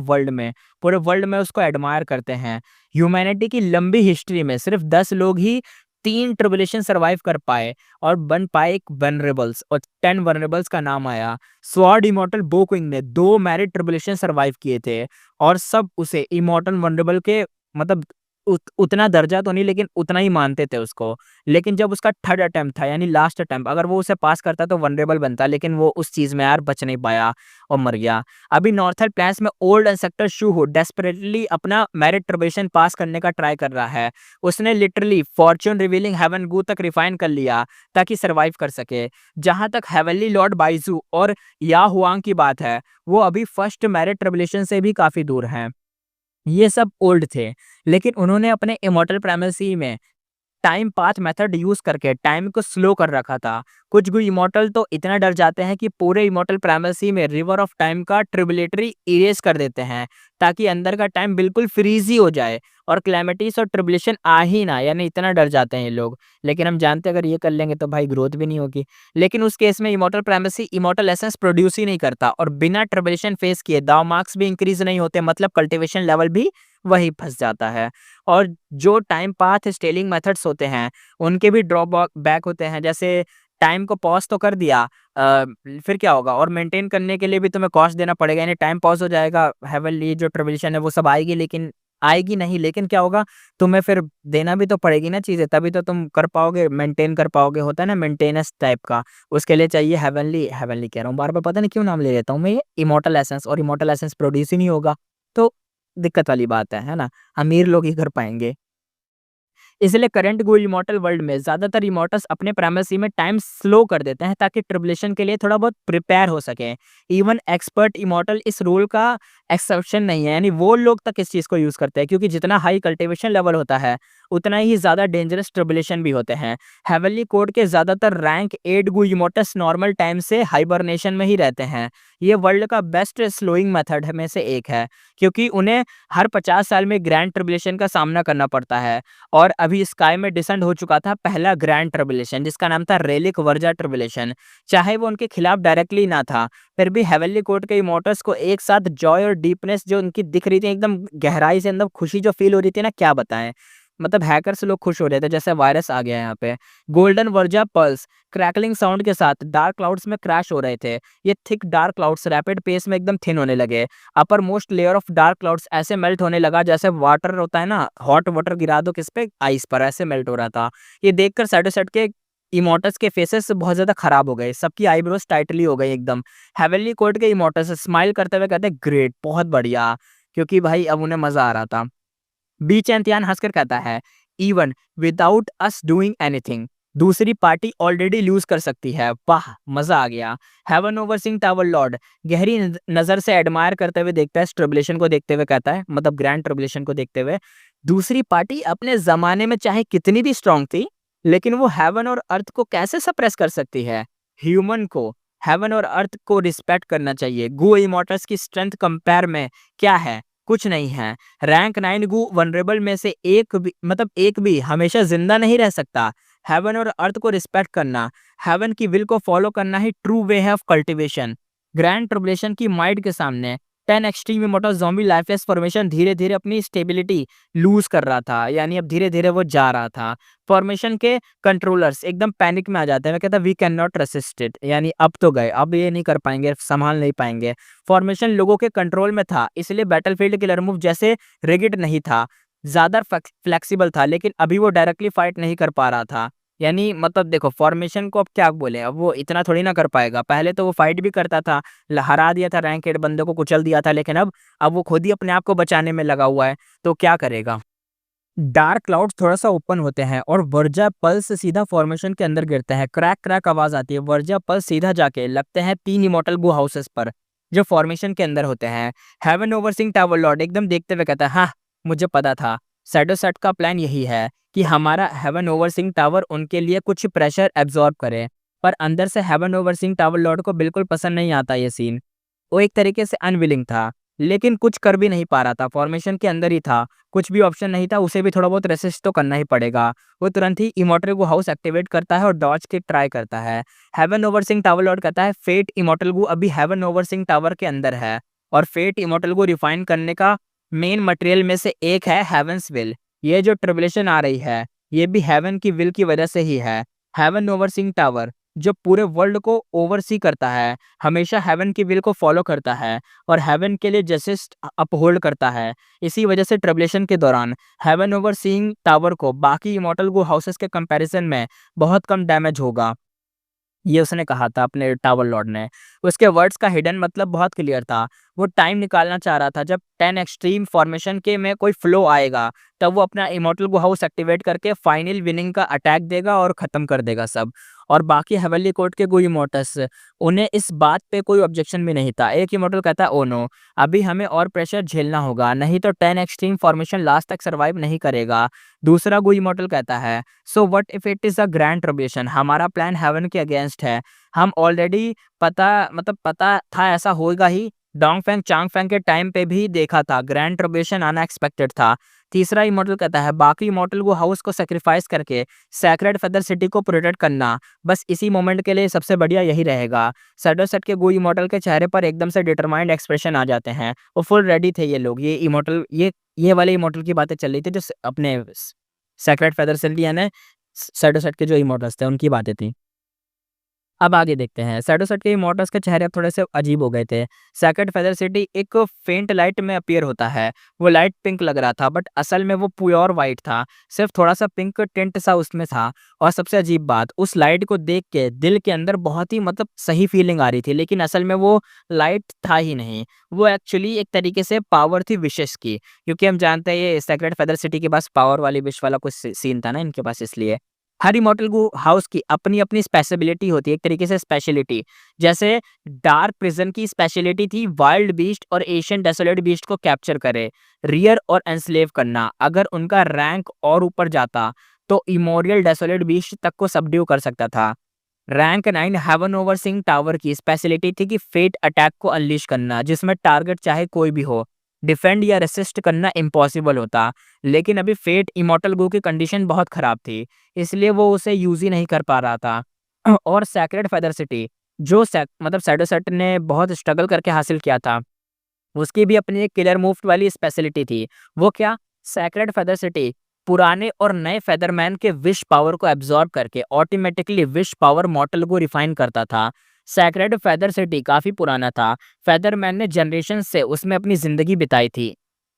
वर्ल्ड में उसको एडमायर करते हैं। ह्यूमैनिटी की लंबी हिस्ट्री में सिर्फ 10 लोग ही 3 ट्रिब्यूलेशन सर्वाइव कर पाए और बन पाए एक वनरेबल्स, और 10 वनरेबल्स का नाम आया। स्वॉर्ड इमॉर्टल बो क्विंग ने 2 मैरिड ट्रिब्यूलेशन सर्वाइव किए थे और सब उसे इमॉर्टल वनरेबल के मतलब उतना दर्जा तो नहीं, लेकिन उतना ही मानते थे उसको। लेकिन जब उसका थर्ड अटेम्प्ट था, यानी लास्ट अटेम्प्ट, अगर वो उसे पास करता तो वनरेबल बनता, लेकिन वो उस चीज़ में यार बच नहीं पाया और मर गया। अभी नॉर्थर्न प्लेन्स में ओल्ड इंसेक्टर शूहू डेस्परेटली अपना मेरिट ट्रिब्यूलेशन पास करने का ट्राई कर रहा है। उसने लिटरली फॉर्च्यून रिवीलिंग हेवन गू तक रिफाइन कर लिया ताकि सर्वाइव कर सके। जहाँ तक हेवनली लॉर्ड बाइजू और या हुआंग की बात है, वो अभी फर्स्ट मेरिट ट्रिब्यूलेशन से भी काफ़ी दूर हैं। ये सब ओल्ड थे, लेकिन उन्होंने अपने इमॉर्टल प्राइमेसी में टाइम पाथ मेथड यूज करके टाइम को स्लो कर रखा था। कुछ भी इमॉर्टल तो इतना डर जाते हैं कि पूरे इमॉर्टल प्राइमेसी में रिवर ऑफ टाइम का ट्रिब्यूलेटरी इरेज कर देते हैं ताकि अंदर का टाइम बिल्कुल फ्रीज ही हो जाए और क्लैमिटीज और ट्रिब्यूलेशन आ ही ना, यानी इतना डर जाते हैं ये लोग। लेकिन हम जानते हैं अगर ये कर लेंगे तो भाई ग्रोथ भी नहीं होगी। लेकिन उस केस में immortal primacy immortal essence produce ही नहीं करता और बिना ट्रिब्यूलेशन फेस किए दाव मार्क्स भी इंक्रीज नहीं होते, मतलब कल्टीवेशन लेवल भी वही फंस जाता है। और जो टाइम पाथ स्केलिंग मेथड्स होते हैं उनके भी ड्रॉबैक बैक होते हैं। जैसे टाइम को पॉज तो कर दिया, फिर क्या होगा, और मेंटेन करने के लिए भी तुम्हें कॉस्ट देना पड़ेगा, यानी टाइम पॉज हो जाएगा, हेवनली जो ट्रिब्यूलेशन है वो सब आएगी, लेकिन आएगी नहीं, लेकिन क्या होगा, तुम्हें फिर देना भी तो पड़ेगी ना चीज़ें, तभी तो तुम कर पाओगे, मेंटेन कर पाओगे, होता है ना मेंटेनेंस टाइप का। उसके लिए चाहिए हेवनली, हेवनली कह रहा हूँ बार बार, पता नहीं क्यों नाम ले लेता हूँ मैं, ये इमॉर्टल एसेंस, और इमॉर्टल एसेंस प्रोड्यूस ही नहीं होगा तो दिक्कत वाली बात है ना? अमीर लोग ही कर पाएँगे। इसलिए करंट गो इमॉर्टल वर्ल्ड में ज़्यादातर इमॉर्टल्स अपने प्राइमेसी में टाइम स्लो कर देते हैं ताकि ट्रिब्यूलेशन के लिए थोड़ा बहुत प्रिपेयर हो सकें। इवन एक्सपर्ट इमॉर्टल इस रूल का एक्सेप्शन नहीं है, यानी वो लोग तक इस चीज़ को यूज़ करते हैं क्योंकि जितना हाई कल्टीवेशन लेवल होता है, उतना ही ज़्यादा डेंजरस ट्रिब्यूलेशन भी होते हैं। हेवनली कोड के ज़्यादातर रैंक 8 गो इमॉर्टल्स नॉर्मल टाइम से हाइबरनेशन में ही रहते हैं। ये वर्ल्ड का बेस्ट स्लोइंग मेथड में से एक है क्योंकि उन्हें हर 50 साल में ग्रैंड ट्रिब्यूलेशन का सामना करना पड़ता है और अभी स्काई में डिसेंड हो चुका था पहला ग्रैंड ट्रिबुलेशन, जिसका नाम था रेलिक वर्जा ट्रिबुलेशन। चाहे वो उनके खिलाफ डायरेक्टली ना था, फिर भी हेवनली कोर्ट के इमोर्टल्स को एक साथ जॉय और डीपनेस जो उनकी दिख रही थी, एकदम गहराई से अंदर खुशी जो फील हो रही थी ना, क्या बताएं। मतलब हैकर्स लोग खुश हो रहे थे जैसे वायरस आ गया है यहाँ पे। Golden versa pulse crackling sound के साथ डार्क क्लाउड्स में क्रैश हो रहे थे। ये thick dark clouds rapid pace में एकदम थिन होने लगे। Upper most layer of dark clouds ऐसे मेल्ट होने लगा जैसे वाटर होता है ना, हॉट वाटर गिरा दो किस पे, आइस पर, ऐसे मेल्ट हो रहा था। ये देखकर साइडो साइड के इमोर्टल्स के फेसेस बहुत ज्यादा खराब हो गए, सबकी आईब्रोज टाइटली हो गई एकदम। हेवनली कोर्ट के इमोर्टल्स स्माइल करते हुए कहते ग्रेट, बहुत बढ़िया, क्योंकि भाई अब उन्हें मजा आ रहा था। बी चैंतियान हंसकर कहता है even without us doing anything, दूसरी पार्टी ऑलरेडी लूज कर सकती है। वाह, मजा आ गया। Heaven overseeing tower lord गहरी नजर से एडमायर करते हुए देखता है, ट्रिबुलेशन को देखते हुए कहता है, मतलब ग्रैंड ट्रिबुलेशन को देखते हुए, दूसरी पार्टी अपने जमाने में चाहे कितनी भी स्ट्रांग थी, लेकिन वो हेवन और अर्थ को कैसे सप्रेस कर सकती है। ह्यूमन को हेवन और अर्थ को रिस्पेक्ट करना चाहिए। गो इमोर्टल्स की स्ट्रेंथ कंपेयर में क्या है, कुछ नहीं है। रैंक 9 गु वनरेबल में से एक भी हमेशा जिंदा नहीं रह सकता। हेवन और अर्थ को रिस्पेक्ट करना, हेवन की विल को फॉलो करना ही ट्रू वे है ऑफ कल्टीवेशन। ग्रैंड ट्रिबुलेशन की माइट के सामने 10 extreme immortal zombie lifeless formation धीरे धीरे अपनी स्टेबिलिटी लूज कर रहा था, यानी अब धीरे धीरे वो जा रहा था। फॉर्मेशन के कंट्रोलर्स एकदम पैनिक में आ जाते हैं, वो कहता है we can not resist it, यानी अब तो गए, अब ये नहीं कर पाएंगे, संभाल नहीं पाएंगे। फॉर्मेशन लोगों के कंट्रोल में था, इसलिए बैटलफील्ड किलर मूव जैसे रिगिड नहीं था, ज्यादा फ्लेक्सिबल था, लेकिन अभी वो डायरेक्टली फाइट नहीं कर पा रहा था। यानी मतलब देखो, फॉर्मेशन को अब क्या बोले, अब वो इतना थोड़ी ना कर पाएगा। पहले तो वो फाइट भी करता था, हरा दिया था रैंक 8 बंदे को, कुचल दिया था, लेकिन अब वो खुद ही अपने आप को बचाने में लगा हुआ है, तो क्या करेगा। डार्क क्लाउड थोड़ा सा ओपन होते हैं और वर्जा पल्स सीधा फॉर्मेशन के अंदर गिरते हैं। क्रैक क्रैक आवाज आती है। वर्जा पल्स सीधा जाके लगते हैं 3 इमोर्टल गो हाउसेस पर जो फॉर्मेशन के अंदर होते हैं। हेवन ओवरसिंग टावर लॉर्ड एकदम देखते हुए कहता है, हाँ मुझे पता था, शैडो सेट का प्लान यही है कि हमारा हेवन ओवरसिंग टावर उनके लिए कुछ प्रेशर एब्जॉर्ब करे। पर अंदर से हेवन ओवरसिंग टावर लॉर्ड को बिल्कुल पसंद नहीं आता ये सीन। वो एक तरीके से अनविलिंग था, लेकिन कुछ कर भी नहीं पा रहा था, फॉर्मेशन के अंदर ही था, कुछ भी ऑप्शन नहीं था, उसे भी थोड़ा बहुत रेसिस्ट तो करना ही पड़ेगा। वो तुरंत ही इमोर्टल गो हाउस एक्टिवेट करता है और डॉज की ट्राई करता है। हेवन ओवरसिंग टावर लॉर्ड कहता है फेट इमोर्टल गो अभी हेवन ओवरसिंग टावर के अंदर है, और फेट इमोर्टल गो रिफाइन करने का मेन मटेरियल में से एक है हेवंस विल। ये जो ट्रिबुलेशन आ रही है, ये भी हेवन की विल की वजह से ही है। हेवन ओवरसिंग टावर जो पूरे वर्ल्ड को ओवरसी करता है, हमेशा हेवन की विल को फॉलो करता है और हेवन के लिए जस्टिस अपहोल्ड करता है। इसी वजह से ट्रिबुलेशन के दौरान हेवन ओवरसीइंग टावर को बाकी इमॉर्टल गो हाउसेस के कंपैरिजन में बहुत कम डैमेज होगा, ये उसने कहा था अपने टावर लॉर्ड ने। उसके वर्ड्स का हिडन मतलब बहुत क्लियर था। वो टाइम निकालना चाह रहा था, जब 10 एक्सट्रीम फॉर्मेशन के में कोई फ्लो आएगा तब वो अपना इमॉर्टल गो हाउस एक्टिवेट करके फाइनल विनिंग का अटैक देगा और खत्म कर देगा सब। और बाकी हेवनली कोर्ट के गो इमोर्टल्स, उन्हें इस बात पे कोई ऑब्जेक्शन भी नहीं था। एक इमोर्टल कहता है ओ नो, अभी हमें और प्रेशर झेलना होगा, नहीं तो 10 एक्सट्रीम फॉर्मेशन लास्ट तक सर्वाइव नहीं करेगा। दूसरा गो इमोर्टल कहता है so what if it is a grand tribulation, हमारा प्लान हेवन के अगेंस्ट है, हम ऑलरेडी पता था ऐसा होगा ही। डोंगफेंग चांगफेंग के टाइम पे भी देखा था, ग्रैंड ट्रिब्यूशन अनएक्सपेक्टेड था। तीसरा इमोर्टल कहता है बाकी इमोर्टल को हाउस को सेक्रीफाइस करके सैक्रेड फेदर सिटी को प्रोटेक्ट करना, बस इसी मोमेंट के लिए सबसे बढ़िया यही रहेगा। सैडो सेट के गो इमोर्टल के चेहरे पर एकदम से डिटरमाइंड एक्सप्रेशन आ जाते हैं। वो फुल रेडी थे ये लोग, ये इमोर्टल ये वाले इमोर्टल की बातें चल रही थी, जो अपने सैक्रेड फेदर सिटी यानी सैडो सेट के जो इमोर्टल्स थे उनकी बातें थी। अब आगे देखते हैं। शैडो सेट के इमोर्टल्स के चेहरे अब थोड़े से अजीब हो गए थे। सेकंड फेदर सिटी एक फेंट लाइट में अपीयर होता है। वो लाइट पिंक लग रहा था, बट असल में वो प्योर वाइट था, सिर्फ थोड़ा सा पिंक टिंट सा उसमें था। और सबसे अजीब बात, उस लाइट को देख के दिल के अंदर बहुत ही सही फीलिंग आ रही थी, लेकिन असल में वो लाइट था ही नहीं। वो एक्चुअली एक तरीके से पावर थी विशेष की, क्योंकि हम जानते हैं ये सेक्रेड फेदर सिटी के पास पावर वाली विश वाला कुछ सीन था ना इनके पास, इसलिए हर इमॉर्टल हाउस की अपनी अपनी स्पेशलिटी होती है, एक तरीके से स्पेशलिटी। जैसे डार्क प्रिजन की स्पेशलिटी थी वाइल्ड बीस्ट और एशियन डेसोलेट बीस्ट को कैप्चर करे, रियर और एनस्लेव करना। अगर उनका रैंक और ऊपर जाता तो इमोरियल डेसोलेट बीस्ट तक को सबड्यू कर सकता था। रैंक 9 हेवन ओवरसीइंग टावर की स्पेशलिटी थी कि फेट अटैक को अनलीश करना, जिसमें टारगेट चाहे कोई भी हो, डिफेंड या रेसिस्ट करना इम्पॉसिबल होता। लेकिन अभी फेट इमॉर्टल गो की कंडीशन बहुत खराब थी, इसलिए वो उसे यूज़ ही नहीं कर पा रहा था। और सैक्रेड फेदर सिटी जो मतलब शैडोसेट ने बहुत स्ट्रगल करके हासिल किया था, उसकी भी अपनी एक किलर मूव वाली स्पेशलिटी थी। वो क्या? सैक्रेड फेदर सिटी पुराने और नए फेदरमैन के विश पावर को एब्जॉर्ब करके ऑटोमेटिकली विश पावर मॉडल को रिफाइन करता था। सैक्रेड फेदर सिटी काफ़ी पुराना था। फेदरमैन ने जनरेशन से उसमें अपनी ज़िंदगी बिताई थी।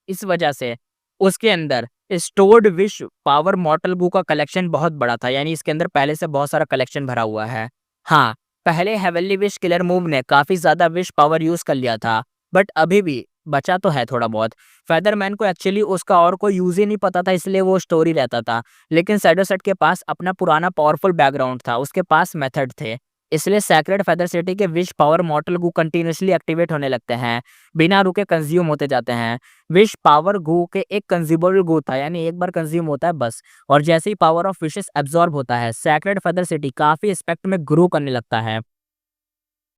इस वजह से उसके अंदर स्टोर्ड विश पावर मॉडल गू का कलेक्शन बहुत बड़ा था, यानी इसके अंदर पहले से बहुत सारा कलेक्शन भरा हुआ है। हाँ, पहले हेवनली विश किलर मूव ने काफ़ी ज़्यादा विश पावर यूज़ कर लिया था, बट अभी भी बचा तो है थोड़ा बहुत। फेदरमैन को एक्चुअली उसका और कोई यूज़ ही नहीं पता था, इसलिए वो स्टोरी रहता था। लेकिन शैडोसेट के पास अपना पुराना पावरफुल बैकग्राउंड था, उसके पास मेथड थे। इसलिए सैक्रेड फेदर सिटी के विश पावर मॉडल गू कंटिन्यूअसली एक्टिवेट होने लगते हैं, बिना रुके कंज्यूम होते जाते हैं। विश पावर गू के एक कंज्यूमेबल गू था, यानी एक बार कंज्यूम होता है बस। और जैसे ही पावर ऑफ विशेस एब्जॉर्ब होता है, सैक्रेड फेदर सिटी काफ़ी एस्पेक्ट में ग्रो करने लगता है।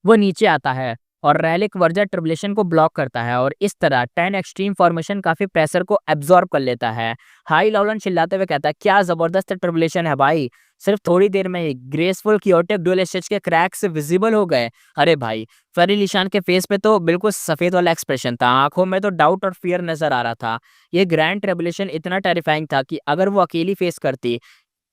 वो नीचे आता है और रेलिक वर्जा ट्रिबुलेशन को ब्लॉक करता है और इस तरह 10 एक्सट्रीम फॉर्मेशन काफी प्रेशर को एब्जॉर्ब कर लेता है। हाई लॉलन चिल्लाते हुए कहता है, क्या जबरदस्त ट्रिबुलेशन है भाई, सिर्फ थोड़ी देर में ही ग्रेसफुल कियोटिक डुअल स्टेज के क्रैक्स विजिबल हो गए। अरे भाई, फेरी लिशान के फेस पे तो बिल्कुल सफेद वाला एक्सप्रेशन था, आंखों में तो डाउट और फियर नजर आ रहा था। ये ग्रैंड ट्रिबुलेशन इतना टेरिफाइंग था कि अगर वो अकेली फेस करती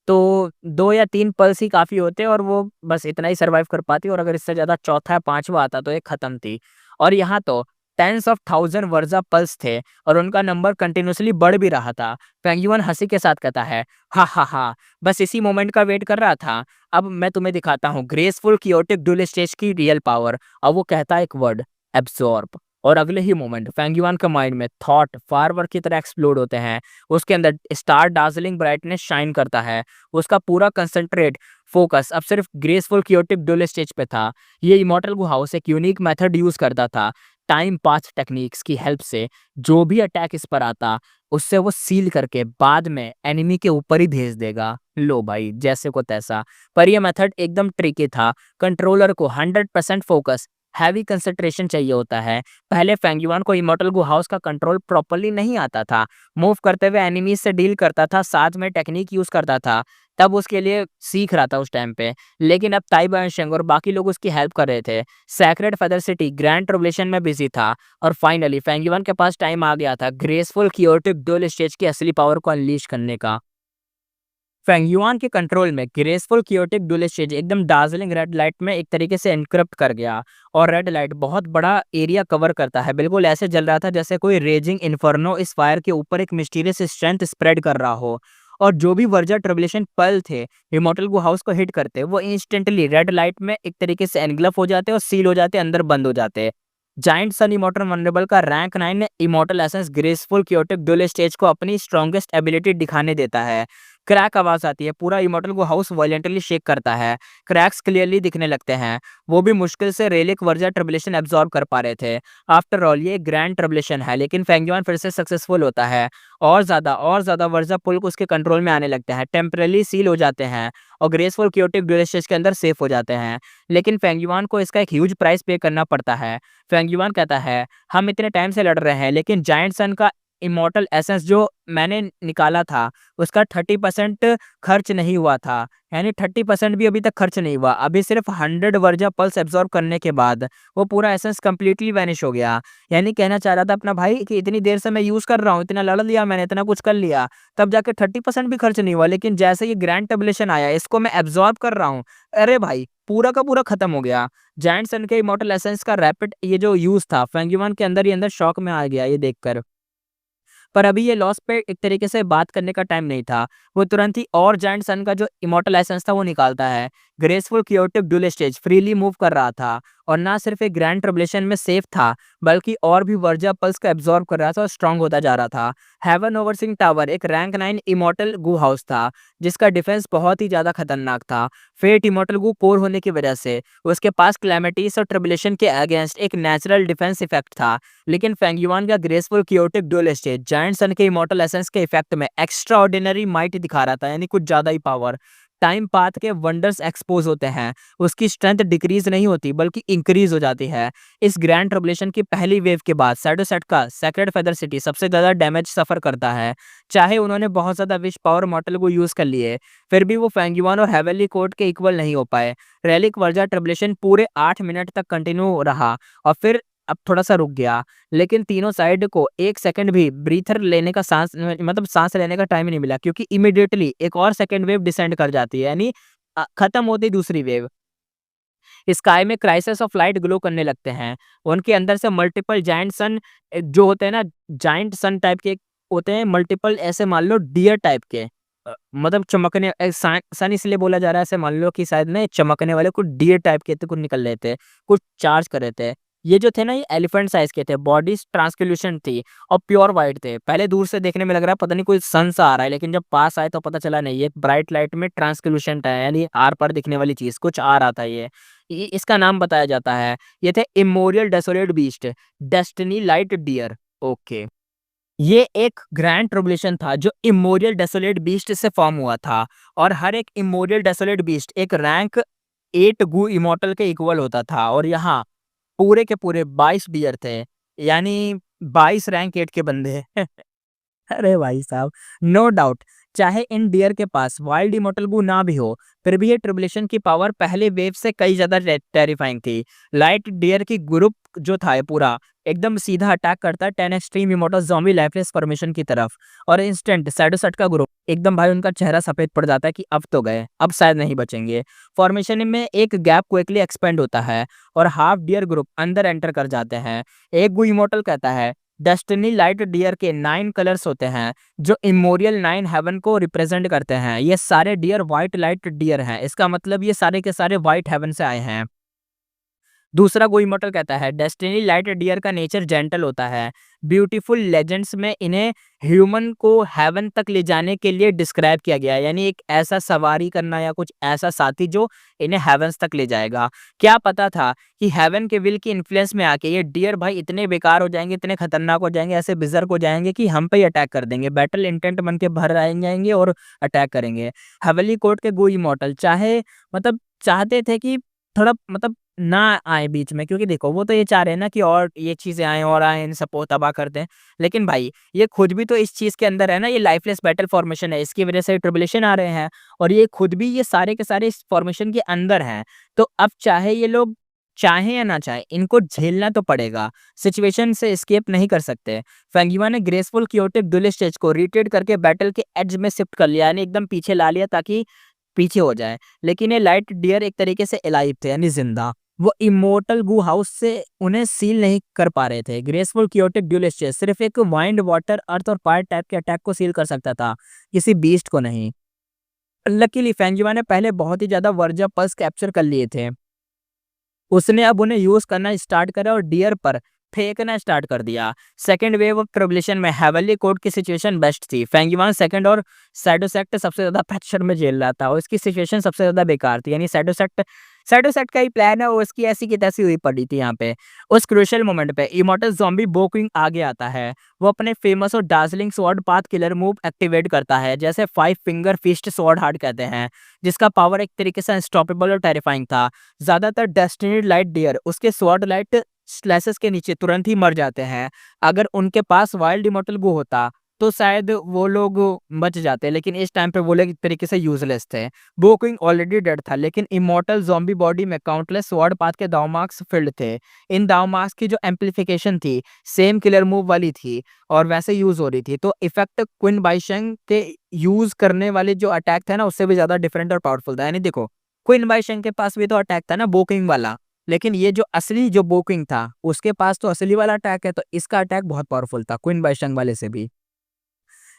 तो 2 या 3 पल्स ही काफ़ी होते और वो बस इतना ही सर्वाइव कर पाती, और अगर इससे ज़्यादा चौथा या 5वां आता तो ये ख़त्म थी। और यहाँ तो टेन्स ऑफ थाउज़ेंड वर्ज़ा पल्स थे और उनका नंबर कंटिन्यूअसली बढ़ भी रहा था। पेंगुइन हँसी के साथ कहता है, "हा, हा, हा! बस इसी मोमेंट का वेट कर रहा था। अब मैं तुम्हें दिखाता हूँ ग्रेसफुल कियोटिक डुअल स्टेज की रियल पावर।" और वो कहता है एक वर्ड, "एब्ज़ॉर्ब।" और अगले ही मोमेंट फेंगयुआन के माइंड में थॉट फायरवर्क की तरह एक्सप्लोड होते हैं। उसके अंदर स्टार डार्जलिंग ब्राइटनेस शाइन करता है। उसका पूरा कंसंट्रेट फोकस अब सिर्फ ग्रेसफुल कियोटिक डुअल स्टेज पे था। ये इमॉर्टल गुहाउस एक यूनिक मेथड यूज करता था। टाइम पाथ टेक्निक्स की हेल्प से जो भी अटैक इस पर आता, उससे वो सील करके बाद में एनिमी के ऊपर ही भेज देगा। लो भाई, जैसे को तैसा। पर यह मेथड एकदम ट्रिकी था। कंट्रोलर को 100% फोकस, हैवी कंसंट्रेशन चाहिए होता है। पहले फेंगयुआन को इमॉर्टल गुहाउस का कंट्रोल प्रॉपर्ली नहीं आता था। मूव करते हुए एनिमीज से डील करता था, साथ में टेक्निक यूज करता था। तब उसके लिए सीख रहा था उस टाइम पे। लेकिन अब ताई बायोशेंग और बाकी लोग उसकी हेल्प कर रहे थे। Sacred feather city grand tribulation में बिजी था और फाइनली फेंगयुआन के पास टाइम आ गया था ग्रेसफुल कियोटिक डुअल स्टेज की असली पावर को अनलीश करने का। फेंगयुआन के कंट्रोल में ग्रेसफुल कियोटिक डुअल स्टेज एकदम डार्जलिंग रेड लाइट में एक तरीके से एनक्रिप्ट कर गया। और रेड लाइट बहुत बड़ा एरिया कवर करता है, बिल्कुल ऐसे जल रहा था जैसे कोई रेजिंग इन्फर्नो इस फायर के ऊपर एक मिस्टीरियस स्ट्रेंथ स्प्रेड कर रहा हो। और जो भी वर्जा ट्रिबुलेशन पल थे इमॉर्टल गो हाउस को हिट करते, वो इंस्टेंटली रेड लाइट में एक तरीके से एनग्लफ हो जाते और सील हो जाते, अंदर बंद हो जाते। जाइंट सन इमॉर्टल वनरेबल का rank 9 immortal essence graceful chaotic dual stage को अपनी स्ट्रॉन्गेस्ट एबिलिटी दिखाने देता है। क्रैक आवाज आती है, पूरा इमॉर्टल को हाउस वायलेंटली शेक करता है। क्रैक्स क्लियरली दिखने लगते हैं। वो भी मुश्किल से रेलिक वर्जा ट्रिबुलेशन एब्जॉर्ब कर पा रहे थे। आफ्टर ऑल ये ग्रैंड ट्रिबुलेशन है, लेकिन फेंगयुआन फिर से सक्सेसफुल होता है। और ज्यादा वर्जा पुल उसके कंट्रोल में आने लगते हैं, टेम्परली सील हो जाते हैं और ग्रेसफुल कियोटिक डुअल स्टेज के अंदर सेफ हो जाते हैं। लेकिन फेंगयुआन को इसका एक ह्यूज प्राइस पे करना पड़ता है। फेंगयुआन कहता है, हम इतने टाइम से लड़ रहे हैं, लेकिन जायंट सन का इमॉर्टल एसेंस जो मैंने निकाला था, उसका 30% खर्च नहीं हुआ था। यानी 30% भी अभी तक खर्च नहीं हुआ। अभी सिर्फ 100 वर्जा पल्स एब्जॉर्ब करने के बाद वो पूरा एसेंस कंप्लीटली वैनिश हो गया। यानी कहना चाह रहा था अपना भाई कि इतनी देर से मैं यूज कर रहा हूँ, इतना लड़ लिया मैंने, इतना कुछ कर लिया, तब जाके 30% भी खर्च नहीं हुआ। लेकिन जैसे ये ग्रैंड ट्रिबुलेशन आया, इसको मैं एब्जॉर्ब कर रहा हूँ, अरे भाई पूरा का पूरा खत्म हो गया। जायंट सन के इमॉर्टल एसेंस का रैपिड ये जो यूज था, फेंगयुआन के अंदर ही अंदर शॉक में आ गया ये देखकर। पर अभी ये लॉस पे एक तरीके से बात करने का टाइम नहीं था। वो तुरंत ही और जायंट सन का जो इमॉर्टल एसेंस था वो निकालता है। Graceful chaotic dual stage freely move कर रहा था और ना सिर्फ एक ग्रैंड ट्रिबुलेशन में सेफ था, बल्कि और भी वर्जा पल्स को एब्जॉर्ब कर रहा था और स्ट्रांग होता जा रहा था। हेवन ओवरसिंग टावर एक रैंक 9 इमॉर्टल गू हाउस था, जिसका डिफेंस बहुत ही ज्यादा खतरनाक था। फेट इमॉर्टल गू कोर होने की वजह से उसके पास क्लैमिटीज और ट्रिबुलेशन के अगेंस्ट एक नेचुरल डिफेंस इफेक्ट था। लेकिन फेंगयुआन का graceful chaotic dual stage giant sun के इमॉर्टल एसेंस के इफेक्ट में एक्स्ट्रा ऑर्डिनरी माइट दिखा रहा था, यानी कुछ ज्यादा ही पावर। टाइम पाथ के वंडर्स एक्सपोज होते हैं, उसकी स्ट्रेंथ डिक्रीज नहीं होती बल्कि इंक्रीज हो जाती है। इस ग्रैंड ट्रिब्यूलेशन की पहली वेव के बाद शैडोसेट का सेक्रेड फेदर सिटी सबसे ज़्यादा डैमेज सफ़र करता है। चाहे उन्होंने बहुत ज़्यादा विश पावर मॉडल को यूज़ कर लिए, फिर भी वो फेंगयुआन और हेवनली कोर्ट के इक्वल नहीं हो पाए। रेलिक वर्जा ट्रिब्यूलेशन पूरे 8 मिनट तक कंटिन्यू रहा और फिर अब थोड़ा-सा रुक गया। लेकिन तीनों साइड को 1 सेकंड भी ब्रीथर लेने का साँस लेने का टाइम ही नहीं मिला, क्योंकि इमीडिएटली एक और सेकंड वेव डिसेंड कर जाती है, यानी खत्म होती ही दूसरी वेव। स्काई में क्राइसिस ऑफ लाइट ग्लो करने लगते हैं। उनके अंदर से मल्टीपल जायंट सन जो होते हैं ना, जायंट सन टाइप के होते हैं, मल्टीपल ऐसे मान लो डियर टाइप के, मतलब चमकने सन इसलिए बोला जा रहा है, ऐसे मान लो कि शायद ना ये चमकने वाले कुछ डियर टाइप के थे, कुछ निकल रहे थे, कुछ चार्ज कर रहे थे। ये जो थे ना, ये एलिफेंट साइज के थे, बॉडी ट्रांसल्यूसेंट थी और प्योर व्हाइट थे। पहले दूर से देखने में लग रहा है पता नहीं कोई सन सा आ रहा है, लेकिन जब पास आए तो पता चला नहीं, ये ब्राइट लाइट में ट्रांसल्यूसेंट है, यानी आर पार दिखने वाली चीज कुछ आ रहा था। ये इसका नाम बताया जाता है, ये थे immemorial desolate beast, destiny light deer. Okay, ये एक ग्रैंड ट्रिब्यूलेशन था जो इमोरियल डेसोलेट बीस्ट से फॉर्म हुआ था, और हर एक इमोरियल डेसोलेट बीस्ट एक रैंक 8 गु इमोर्टल के इक्वल होता था, और यहाँ पूरे के पूरे 22 डियर थे, यानी 22 रैंक 8 के बंदे। अरे भाई साहब, नो डाउट, चाहे इन डियर के पास वाइल्ड इमोर्टल गू ना भी हो, फिर भी ये ट्रिब्यूलेशन की पावर पहले वेव से कई ज्यादा टेरिफाइंग थी। लाइट डियर की ग्रुप जो था ये पूरा एकदम सीधा अटैक करता है 10 extreme immortal zombie lifeless formation की तरफ, और इंस्टेंट शैडोसेट का ग्रुप एकदम भाई उनका चेहरा सफेद पड़ जाता है कि अब तो गए, अब शायद नहीं बचेंगे। फॉर्मेशन में एक गैप क्विकली एक्सपेंड होता है और हाफ डियर ग्रुप अंदर एंटर कर जाते हैं। एक गु इमोर्टल कहता है डेस्टिनी लाइट डियर के 9 कलर्स होते हैं जो इमोरियल 9 हेवन को रिप्रेजेंट करते हैं। ये सारे डियर व्हाइट लाइट डियर हैं, इसका मतलब ये सारे के सारे व्हाइट हेवन से आए हैं। दूसरा गो इमोर्टल कहता है डेस्टिनी लाइट डियर का नेचर जेंटल होता है। ब्यूटीफुल लेजेंड्स में इन्हें ह्यूमन को हेवन तक ले जाने के लिए डिस्क्राइब किया गया है, यानी एक ऐसा सवारी करना या कुछ ऐसा साथी जो इन्हें हेवंस तक ले जाएगा। क्या पता था कि हेवन के विल की इन्फ्लुएंस में आके ये डियर भाई इतने बेकार हो जाएंगे, इतने खतरनाक हो जाएंगे, ऐसे बिजर्क हो जाएंगे कि हम पे ही अटैक कर देंगे, बैटल इंटेंट बन के भर आएंगे और अटैक करेंगे। हेवनली कोर्ट के गो इमोर्टल चाहते थे कि थोड़ा ना आए बीच में, क्योंकि देखो वो तो ये चाह रहे हैं ना कि और ये चीज़ें आएँ और आएँ, इन सबको तबाह कर दें। लेकिन भाई ये खुद भी तो इस चीज़ के अंदर है ना, ये लाइफलेस बैटल फॉर्मेशन है, इसकी वज़ह से ट्रिब्यूलेशन आ रहे हैं, और ये खुद भी ये सारे के सारे इस फॉर्मेशन के अंदर हैं। तो अब चाहे ये लोग चाहें या ना चाहें, इनको झेलना तो पड़ेगा, सिचुएशन से एस्केप नहीं कर सकते। फेंगिवा ने ग्रेसफुल क्योटिक दुलिस स्टेज को रिट्रीट करके बैटल के एज में शिफ्ट कर लिया, यानी एकदम पीछे ला लिया ताकि पीछे हो जाए। लेकिन ये लाइट डियर एक तरीके से अलाइव थे, यानी जिंदा। वो इमोर्टल गू हाउस से उन्हें सील नहीं कर पा रहे थे। ग्रेसफुल क्योटिक ड्यूलिस्ट सिर्फ एक वाइंड वाटर अर्थ और फायर टाइप के अटैक को सील कर सकता था, किसी बीस्ट को नहीं। लकीली फेंगजुआ ने पहले बहुत ही ज्यादा वर्जा पल्स कैप्चर कर लिए थे, उसने अब उन्हें यूज करना स्टार्ट करा और डियर पर फेंकना स्टार्ट कर दिया। सेकंड वेव ऑफ ट्रिब्यूलेशन में हेवनली कोर्ट की सिचुएशन बेस्ट थी। फेंगयुआन सेकंड और सैडोसेक्ट सबसे ज्यादा प्रेशर में झेल रहा था और इसकी सिचुएशन सबसे ज्यादा बेकार थी, यानी सैडोसेक्ट का ही प्लान है, वो उसकी ऐसी की तैसी हुई पड़ी थी यहाँ पे। उस क्रूशियल मोमेंट पे इमोर्टल ज़ॉम्बी बोकिंग आगे आता है। वो अपने फेमस और Darjeeling sword path killer move activate करता है, जैसे 5 फिंगर फिस्ट स्वॉर्ड हार्ड कहते हैं, जिसका पावर एक तरीके से अनस्टॉपेबल और टेरिफाइंग था। ज्यादातर डेस्टिनीड लाइट डियर उसके स्वॉर्ड लाइट स्लैसेस के नीचे तुरंत ही मर जाते हैं। अगर उनके पास वाइल्ड इमोर्टल गो होता तो शायद वो लोग बच जाते, लेकिन इस टाइम पे वो लोग एक तरीके से यूजलेस थे। बोकिंग ऑलरेडी डेड था, लेकिन इमोर्टल ज़ॉम्बी बॉडी में काउंटलेस स्वॉर्ड पाथ के दाव मार्क्स फिल्ड थे। इन दाव मार्क्स की जो एम्पलीफिकेशन थी सेम किलर मूव वाली थी और वैसे यूज हो रही थी, तो इफेक्ट क्विन बाइशेंग के यूज करने वाले जो अटैक था ना उससे भी ज्यादा डिफरेंट और पावरफुल था। यानी देखो क्विन बाइशेंग के पास भी तो अटैक था ना बोकिंग वाला, लेकिन ये जो असली जो बोकिंग था उसके पास तो असली वाला अटैक है, तो इसका अटैक बहुत पावरफुल था क्विन बाइशेंग वाले से भी।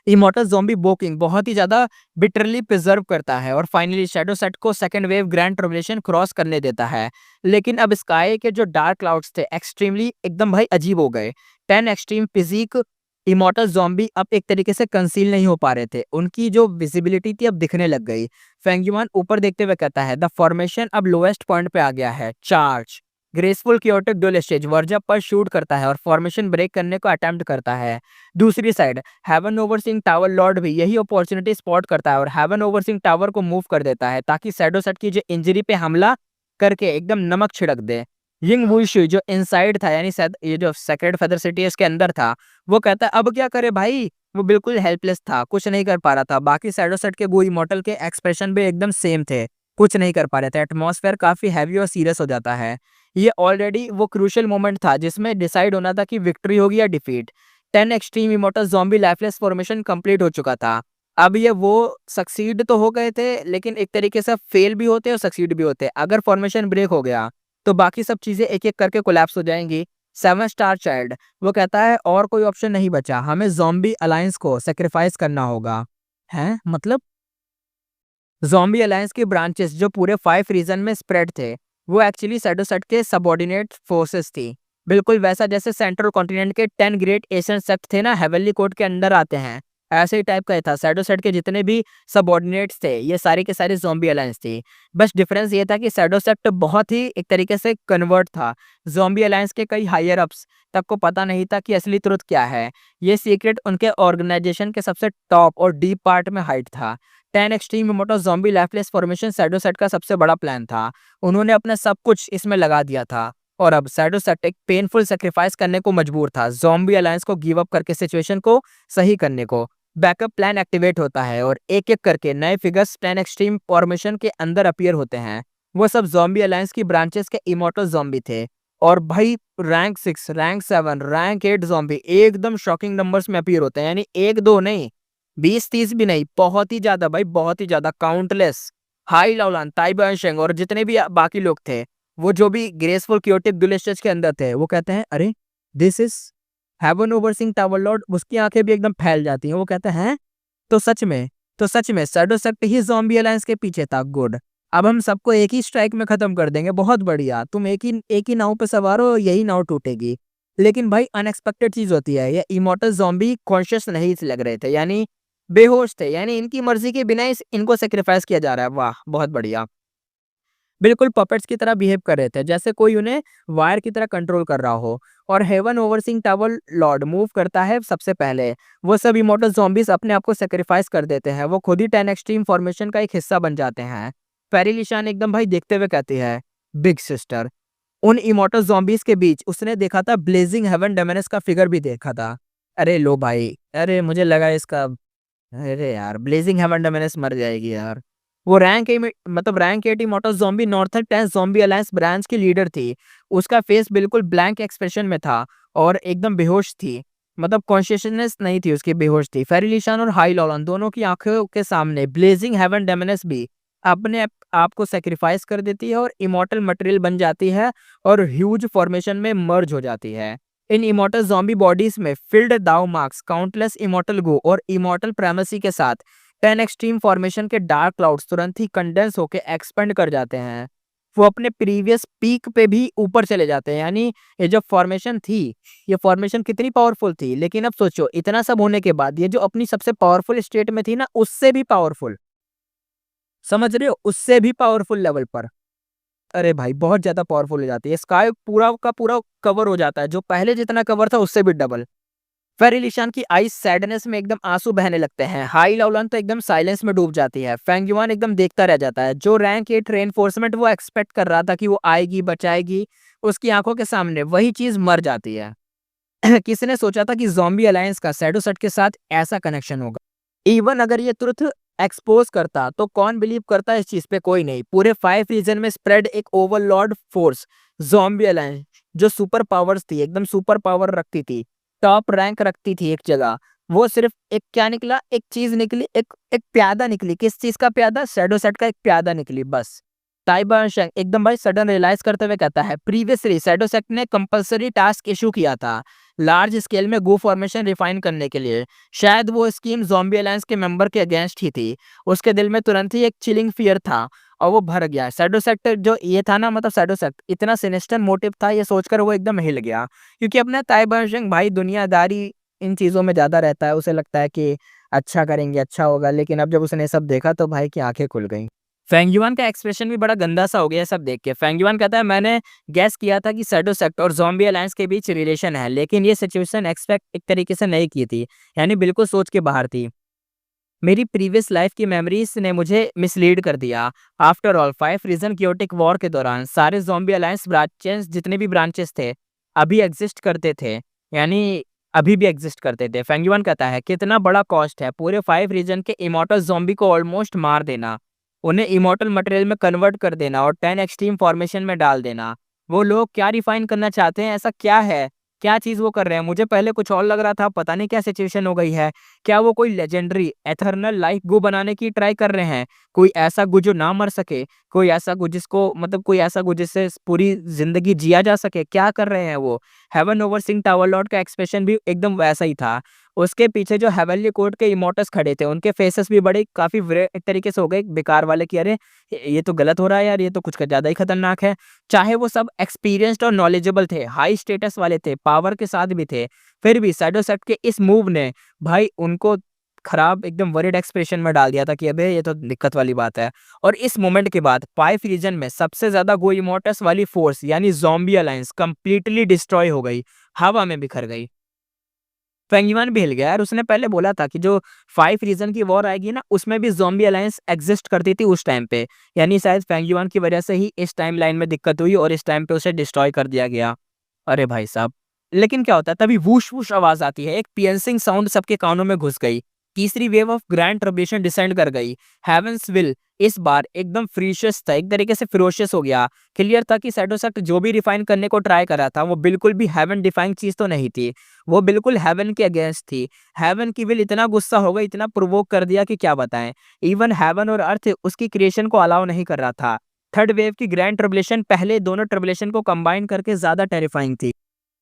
इमोर्टल ज़ॉम्बी बोकिंग बहुत ही ज्यादा बिटरली प्रिजर्व करता है और फाइनली शैडो सेट को second wave grand tribulation cross करने देता है। लेकिन अब स्काई के जो डार्क क्लाउड्स थे एक्सट्रीमली एकदम भाई अजीब हो गए। 10 एक्सट्रीम फिजिक इमोर्टल ज़ॉम्बी अब एक तरीके से कंसील नहीं हो पा रहे थे, उनकी जो विजिबिलिटी थी अब दिखने लग गई। फेंगयुआन ऊपर देखते हुए कहता है द फॉर्मेशन अब लोएस्ट पॉइंट पे आ गया है, charge. Graceful chaotic dual stage वर्जअप पर शूट करता है और फॉर्मेशन ब्रेक करने को अटेम्प्ट करता है। दूसरी side heaven overseeing tower lord भी यही अपॉर्चुनिटी स्पॉट करता है और हेवन ओवरसीइंग टावर को मूव कर देता है ताकि शैडो सेट की जो इंजरी पे हमला करके एकदम नमक छिड़क दे। यिंग वुशु जो इनसाइड था, यानी शायद ये जो सेक्रेड फेदर सिटी इसके अंदर था, वो कहता है अब क्या करे भाई। वो बिल्कुल हेल्पलेस था, कुछ नहीं कर पा रहा था। बाकी शैडो सेट के वो इमॉर्टल के एक्सप्रेशन भी एकदम सेम थे, कुछ नहीं कर पा रहे थे। एटमॉस्फेयर काफी हैवी और सीरियस हो जाता है। ये ऑलरेडी वो क्रूशियल मोमेंट था जिसमें डिसाइड होना था कि विक्ट्री होगी या defeat. 10 extreme immortal zombie lifeless formation complete हो चुका था। अब ये वो सक्सीड तो हो गए थे, लेकिन एक तरीके से फेल भी होते और सक्सीड भी होते। अगर फॉर्मेशन ब्रेक हो गया तो बाकी सब चीजें एक एक करके कोलैप्स हो जाएंगी। 7 स्टार चाइल्ड वो कहता है और कोई ऑप्शन नहीं बचा, हमें ज़ॉम्बी अलायंस को सेक्रीफाइस करना होगा। हैं मतलब ज़ॉम्बी अलायंस की ब्रांचेस जो पूरे 5 रीजन में स्प्रेड थे, वो एक्चुअली शैडोसेट के सबऑर्डिनेट फोर्सेस थी। बिल्कुल वैसा जैसे सेंट्रल कॉन्टिनेंट के 10 ग्रेट एशियन सेक्ट थे ना, हेवनली कोड के अंडर आते हैं, ऐसे ही टाइप का ही था। शैडोसेट के जितने भी सबऑर्डिनेट्स थे, ये सारी के सारी ज़ॉम्बी अलायंस थी। बस डिफरेंस ये था कि शैडोसेट बहुत ही एक तरीके से कन्वर्ट था। ज़ॉम्बी अलायंस के कई हायर अप्स तक को पता नहीं था कि असली ट्रुथ क्या है। ये सीक्रेट उनके ऑर्गेनाइजेशन के सबसे टॉप और डीप पार्ट में हाइड था। 10 extreme immortal zombie lifeless formation shadow set का सबसे बड़ा प्लान था। उन्होंने अपना सब कुछ इसमें लगा दिया था और अब शैडोसेट एक पेनफुल सेक्रीफाइस करने को मजबूर था, ज़ॉम्बी अलायंस को गिव अप करके सिचुएशन को सही करने को। बैकअप प्लान एक्टिवेट होता है और एक एक करके नए फिगर्स 10 एक्सट्रीम फॉर्मेशन के अंदर अपीयर होते हैं। वो सब ज़ॉम्बी अलायंस की ब्रांचेस के इमॉर्टल ज़ॉम्बी थे। और भाई रैंक 6, रैंक 7, रैंक 8 ज़ॉम्बी एकदम शॉकिंग नंबर्स में अपीयर होते हैं, यानी एक दो नहीं, 20-30 भी नहीं, बहुत ही ज्यादा भाई, बहुत ही ज्यादा, काउंटलेस। हाई लाउलान, ताइबाशेंग और जितने भी बाकी लोग थे, वो जो भी ग्रेसफुल क्योटिक दुलेस्टेज के अंदर थे, वो कहते हैं अरे this is heaven overseeing tower Lord. उसकी आंखें भी एकदम फैल जाती हैं। वो कहते हैं तो सच में, शैडो सेक्ट ही ज़ॉम्बी अलायंस के पीछे था। गुड, अब हम सबको एक ही स्ट्राइक में खत्म कर देंगे। बहुत बढ़िया, तुम एक ही नाव पे सवार हो, यही नाव टूटेगी। लेकिन भाई अनएक्सपेक्टेड चीज होती है, ये इमॉर्टल ज़ॉम्बी कॉन्शियस नहीं लग रहे थे, यानी बेहोश थे, यानी इनकी मर्जी के बिना इनको सेक्रीफाइस किया जा रहा है। वाह बहुत बढ़िया। बिल्कुल पपेट्स की तरह बिहेव कर रहे थे, जैसे कोई उन्हें वायर की तरह कंट्रोल कर रहा हो। और heaven overseeing tower lord move करता है सबसे पहले। वो सब इमॉर्टल ज़ॉम्बीज अपने आप को सेक्रीफाइस कर देते हैं। वो खुद ही 10 एक्सट्रीम फॉर्मेशन का एक हिस्सा बन जाते हैं। पेरिलिशान एकदम भाई देखते हुए कहती है बिग सिस्टर। उन इमॉर्टल ज़ॉम्बीज के बीच उसने देखा था ब्लेजिंग हेवन डेमनेस का फिगर भी देखा था। अरे लो भाई, अरे मुझे लगा इसका, अरे यार ब्लेजिंग हेवन मेनेस मर जाएगी यार। वो रैंक ए में मतलब rank 8 immortal zombie northern tens zombie alliance branch की लीडर थी। उसका फेस बिल्कुल ब्लैंक एक्सप्रेशन में था और एकदम बेहोश थी, मतलब कॉन्शियसनेस नहीं थी उसकी, बेहोश थी। फेरिलिशान और हाई लॉलन दोनों की आंखों के सामने ब्लेजिंग हेवन डेमनेस भी अपने आप को सेक्रीफाइस कर देती है और इमॉर्टल मटेरियल बन जाती है और ह्यूज फॉर्मेशन में मर्ज हो जाती है। इन इमॉर्टल ज़ॉम्बी बॉडीज में फिल्ड दाव मार्क्स, काउंटलेस इमॉर्टल गो और इमॉर्टल प्रेमेसी के साथ 10 एक्सट्रीम फॉर्मेशन के डार्क क्लाउड्स तुरंत ही कंडेंस होकर एक्सपेंड कर जाते हैं। वो अपने प्रीवियस पीक पे भी ऊपर चले जाते हैं। यानी ये जो फॉर्मेशन थी, ये फॉर्मेशन कितनी पावरफुल थी। लेकिन अब सोचो इतना सब होने के बाद ये जो अपनी सबसे पावरफुल स्टेट में थी ना, उससे भी पावरफुल, समझ रहे हो, उससे भी पावरफुल लेवल पर। अरे भाई बहुत ज्यादा पावरफुल हो जाती है। स्काई पूरा का पूरा कवर हो जाता है, जो पहले जितना कवर था उससे भी डबल। फेरिलिशान की आईज सैडनेस में एकदम आंसू बहने लगते हैं। हाई लाउलान तो एकदम साइलेंस में डूब जाती है। फेंगयुआन एकदम देखता रह जाता है। जो रैंक 8 रेनफोर्समेंट वो एक्सपेक्ट कर रहा था कि वो आएगी बचाएगी, उसकी आंखों के सामने वही चीज मर जाती है। किसी ने सोचा था कि ज़ॉम्बी अलायंस का शैडोसेट के साथ ऐसा कनेक्शन होगा। इवन अगर ये ट्रुथ एक्सपोज करता तो कौन बिलीव करता इस चीज पे, कोई नहीं। पूरे 5 रीजन में स्प्रेड एक ओवरलॉर्ड फोर्स ज़ॉम्बी अलायंस जो सुपर पावर्स थी, एकदम सुपर पावर रखती थी, टॉप रैंक रखती थी एक जगह। वो सिर्फ एक क्या निकला, एक चीज निकली, एक एक प्यादा निकली। किस चीज का प्यादा? शैडोसेट का एक प्यादा निकली बस। ताइबा शेंग एकदम भाई सडन रियलाइज करते हुए कहता है प्रीवियसली शैडोसेट ने कंपलसरी टास्क इशू किया था लार्ज स्केल में गो फॉर्मेशन रिफाइन करने के लिए। शायद वो स्कीम ज़ॉम्बी अलायंस के मेंबर के अगेंस्ट ही थी। उसके दिल में तुरंत ही एक चिलिंग फियर था और वो भर गया। शैडो सेक्टर जो ये था ना, मतलब शैडो सेक्टर इतना सिनिस्टर मोटिव था, ये सोचकर वो एकदम हिल गया। क्योंकि अपना ताइबा शेंग भाई दुनियादारी इन चीज़ों में ज़्यादा रहता है, उसे लगता है कि अच्छा करेंगे अच्छा होगा। लेकिन अब जब उसने सब देखा तो भाई की आंखें खुल गई। फेंग युआन का एक्सप्रेशन भी बड़ा गंदा सा हो गया है सब देख के। फेंग युआन कहता है मैंने गेस किया था कि शैडो सेक्टर और ज़ॉम्बी अलायंस के बीच रिलेशन है, लेकिन ये सिचुएशन एक्सपेक्ट एक तरीके से नहीं की थी, यानी बिल्कुल सोच के बाहर थी। मेरी प्रीवियस लाइफ की मेमोरीज ने मुझे मिसलीड कर दिया। After all 5 region chaotic war के दौरान सारे ज़ॉम्बी अलायंस ब्रांचेस जितने भी ब्रांचेस थे, अभी एग्जिस्ट करते थे, यानी अभी भी एग्जिस्ट करते थे। फेंग युआन कहता है कितना बड़ा कॉस्ट है पूरे 5 रीजन के इमॉर्टल ज़ॉम्बी को ऑलमोस्ट मार देना, उन्हें इमॉर्टल मटेरियल में कन्वर्ट कर देना और 10 एक्सट्रीम फॉर्मेशन में डाल देना। वो लोग क्या रिफाइन करना चाहते हैं, ऐसा क्या है? क्या चीज़ वो कर रहे हैं? मुझे पहले कुछ और लग रहा था, पता नहीं क्या सिचुएशन हो गई है। क्या वो कोई लेजेंडरी एथर्नल लाइफ गो बनाने की ट्राई कर रहे हैं? कोई ऐसा गो जो ना मर सके? कोई ऐसा गो जिसको मतलब कोई ऐसा गो जिससे पूरी ज़िंदगी जिया जा सके? क्या कर रहे हैं वो? Heaven overseeing tower lord का एक्सप्रेशन भी एकदम वैसा ही था। उसके पीछे जो हेवनली कोर्ट के इमॉर्टल्स खड़े थे, उनके फेसेस भी बड़े काफ़ी एक तरीके से हो गए बेकार वाले कि अरे! ये तो गलत हो रहा है यार, ये तो कुछ ज़्यादा ही खतरनाक है। चाहे वो सब एक्सपीरियंस्ड और नॉलेजेबल थे, हाई स्टेटस वाले थे, पावर के साथ भी थे, फिर भी शैडोसेट के इस मूव ने भाई उनको खराब एकदम वरीड एक्सप्रेशन में डाल दिया था कि अबे ये तो दिक्कत वाली बात है। और इस मोमेंट के बाद 5 रीजन में सबसे ज़्यादा गो इमॉर्टल्स वाली फोर्स यानी ज़ॉम्बी अलायंस कंप्लीटली डिस्ट्रॉय हो गई, हवा में बिखर गई। फेंग युआन भी हिल गया यार, उसने पहले बोला था कि जो 5 रीजन की वॉर आएगी ना, उसमें भी ज़ॉम्बी अलायंस एग्जिस्ट करती थी उस टाइम पे। यानी शायद फेंग युआन की वजह से ही इस टाइमलाइन में दिक्कत हुई और इस टाइम पे उसे डिस्ट्रॉय कर दिया गया। अरे भाई साहब! लेकिन क्या होता है तभी वूश-वूश आवाज़ आती है, एक पियर्सिंग साउंड सबके कानों में घुस गई। तीसरी वेव ऑफ ग्रैंड ट्रिब्यूशन डिसेंड कर गई। हेवेंस विल इस बार एकदम फ़िशियस था, एक तरीके से फ़िरोशियस हो गया। क्लियर था कि शैडोसेक्ट जो भी रिफाइन करने को ट्राई कर रहा था, वो बिल्कुल भी हेवन डिफाइंग चीज़ तो नहीं थी। वो बिल्कुल हेवन के अगेंस्ट थी। हेवन की विल इतना गुस्सा हो गई, इतना प्रोवोक कर दिया कि क्या बताएँ। इवन हेवन और अर्थ उसकी क्रिएशन को अलाउ नहीं कर रहा था। थर्ड वेव की ग्रैंड ट्रिब्यूलेशन पहले दोनों ट्रिब्यूलेशन को कंबाइन करके ज़्यादा टेरिफाइंग थी।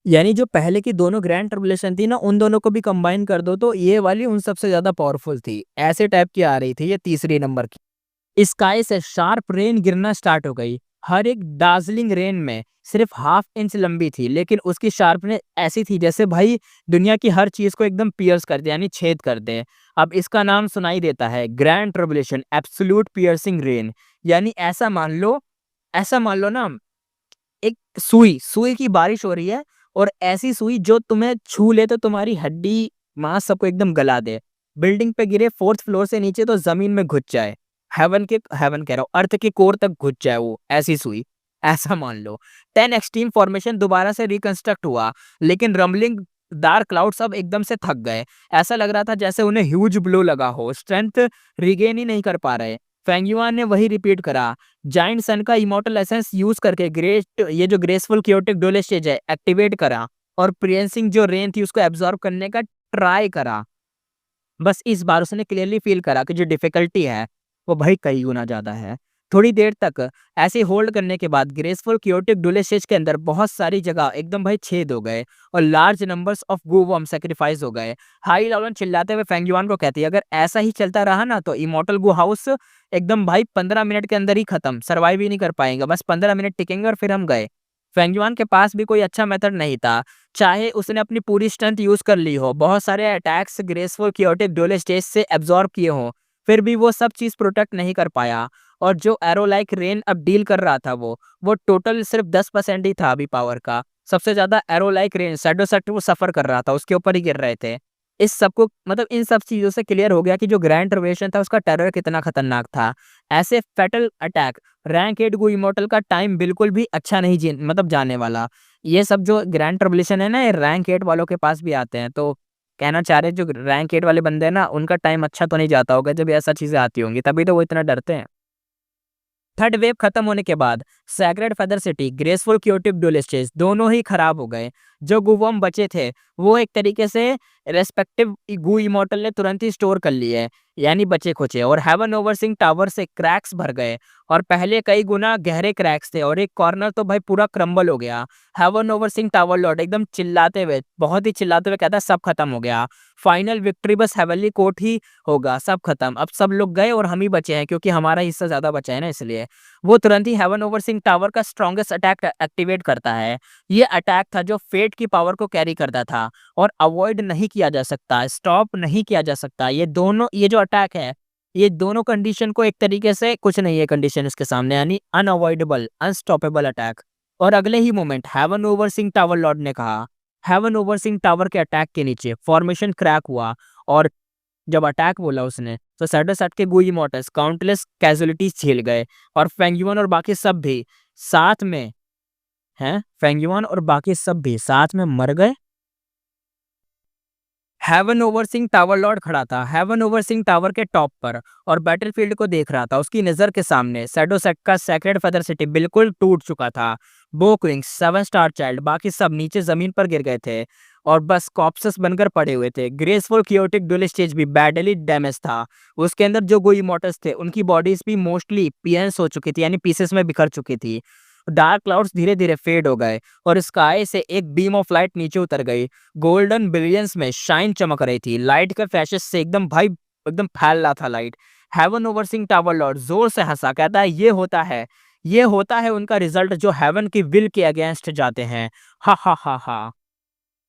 यानी जो पहले की दोनों ग्रैंड ट्रिब्यूलेशन थी ना, उन दोनों को भी कंबाइन कर दो तो ये वाली उन सबसे ज़्यादा पावरफुल थी। ऐसे टाइप की आ रही थी ये तीसरी नंबर की। स्काई से शार्प रेन गिरना स्टार्ट हो गई। हर एक डार्ज़लिंग रेन में सिर्फ हाफ इंच लंबी थी, लेकिन उसकी शार्पनेस ऐसी थी जैसे भाई दुनिया की हर चीज़ को एकदम पियर्स कर दे, यानी छेद कर दे। अब इसका नाम सुनाई देता है grand tribulation absolute piercing rain. यानी ऐसा मान लो ना, एक सुई सुई की बारिश हो रही है और ऐसी सुई जो तुम्हें छू ले तो तुम्हारी हड्डी मांस सबको एकदम गला दे। बिल्डिंग पे गिरे 4th फ्लोर से नीचे तो जमीन में घुस जाए। हेवन कह रहा हूँ, अर्थ के कोर तक घुस जाए वो ऐसी सुई। ऐसा मान लो 10 एक्सट्रीम फॉर्मेशन दोबारा से रिकंस्ट्रक्ट हुआ, लेकिन रंबलिंग डार्क क्लाउड्स अब एकदम से थक गए। ऐसा लग रहा था जैसे उन्हें ह्यूज ब्लो लगा हो, स्ट्रेंथ रिगेन ही नहीं कर पा रहे। फेंग युआन ने वही रिपीट करा, जायंट सन का इमॉर्टल एसेंस यूज करके ये जो ग्रेसफुल क्योटिक डोले स्टेज है एक्टिवेट करा और प्रियंसिंग जो रेन थी उसको एब्जॉर्ब करने का ट्राई करा। बस इस बार उसने क्लियरली फील करा कि जो डिफिकल्टी है वो भाई कई गुना ज़्यादा है। थोड़ी देर तक ऐसे होल्ड करने के बाद ग्रेसफुल क्योटिक डुले स्टेज के अंदर बहुत सारी जगह एकदम भाई छेद हो गए और लार्ज नंबर्स ऑफ गूवर्म सैक्रिफाइस हो गए। हाई लॉलन चिल्लाते हुए फेंग युआन को कहती है अगर ऐसा ही चलता रहा ना तो इमॉर्टल गो हाउस एकदम भाई 15 मिनट के अंदर ही खत्म, सर्वाइव ही नहीं कर पाएंगे, बस 15 मिनट टिकेंगे और फिर हम गए। फेंग युआन के पास भी कोई अच्छा मेथड नहीं था, चाहे उसने अपनी पूरी स्ट्रेंथ यूज कर ली हो, बहुत सारे अटैक्स ग्रेसफुल क्योटिक डोले स्टेज से एब्जॉर्ब किए हों, फिर भी वो सब चीज प्रोटेक्ट नहीं कर पाया। और जो एरो लाइक रेन अब डील कर रहा था वो टोटल सिर्फ 10% ही था अभी पावर का। सबसे ज्यादा arrow like rain shadow sector वो सफर कर रहा था, उसके ऊपर ही गिर रहे थे। इस सबको मतलब इन सब चीजों से क्लियर हो गया कि जो ग्रैंड ट्रिब्यूलेशन था उसका टेरर कितना खतरनाक था। ऐसे फैटल अटैक रैंक 8 गो इमॉर्टल का टाइम बिल्कुल भी अच्छा नहीं मतलब जाने वाला। ये सब जो ग्रैंड ट्रिब्यूलेशन है ना, ये रैंक 8 वालों के पास भी आते हैं, तो कहना चाह रहे जो रैंक 8 वाले बंदे हैं ना, उनका टाइम अच्छा तो नहीं जाता होगा जब ऐसा चीजें आती होंगी, तभी तो वो इतना डरते हैं। थर्ड वेव खत्म होने के बाद sacred feather city, graceful chaotic dual stage दोनों ही खराब हो गए। जो गुवम बचे थे वो एक तरीके से रेस्पेक्टिव गु इमॉर्टल ने तुरंत ही स्टोर कर लिए, यानी बचे खुचे, और हेवन ओवरसिंग टावर से क्रैक्स भर गए और पहले कई गुना गहरे क्रैक्स थे और एक कॉर्नर तो भाई पूरा क्रम्बल हो गया। हेवन ओवरसिंग टावर लॉर्ड एकदम चिल्लाते हुए, बहुत ही चिल्लाते हुए कहता सब खत्म हो गया, फाइनल विक्ट्री बस हेवनली कोर्ट ही होगा, सब खत्म, अब सब लोग गए और हम ही बचे हैं क्योंकि हमारा हिस्सा ज्यादा बचा है ना, इसलिए वो तुरंत ही हेवन ओवरसिंग टावर का स्ट्रॉन्गेस्ट अटैक एक्टिवेट करता है। ये अटैक था जो फेट की पावर को कैरी करता था और अवॉइड नहीं किया जा सकता, स्टॉप नहीं किया जा सकता। ये जो अटैक है ये दोनों कंडीशन को एक तरीके से कुछ नहीं है कंडीशन इसके सामने, यानी अनअवॉइडेबल, अनस्टॉपेबल अटैक। और अगले ही moment heaven overseeing tower lord ने कहा, हेवन ओवर सिंह टावर के अटैक के नीचे फॉर्मेशन क्रैक हुआ। और जब अटैक बोला उसने तो सैडोसैट के गुई मोटर्स काउंटलेस कैजुअलिटीज झेल गए, और फेंगयुआन और बाकी सब भी साथ में हैं, फेंगयुआन और बाकी सब भी साथ में मर गए। Heaven overseeing tower lord खड़ा था, हेवन ओवर सिंह टावर के टॉप पर, और बैटलफील्ड को देख रहा था। उसकी नजर के सामने सैडोसैट का सेक्रेड फेदर सिटी बिल्कुल टूट चुका था। बोकविंग, सेवन स्टार चाइल्ड, बाकी सब नीचे जमीन पर गिर गए थे और बस कॉप्सेस बनकर पड़े हुए थे। ग्रेसफुल कियोटिक ड्यूल स्टेज भी बैडली डैमेज था। उसके अंदर जो गोई मोटर्स थे उनकी बॉडीज भी मोस्टली पीएंस हो चुकी थी, यानी पीसेस में बिखर चुकी थी। डार्क क्लाउड्स धीरे धीरे फेड हो गए और स्काई से एक बीम ऑफ लाइट नीचे उतर गई। गोल्डन ब्रिलियंस में शाइन चमक रही थी, लाइट के फ्लैशेस से एकदम भाई एकदम फैल रहा था light. Heaven overseeing tower lord जोर से हंसा, कहता है ये होता है उनका रिजल्ट जो हेवन की विल के अगेंस्ट जाते हैं। हा हा हा हा।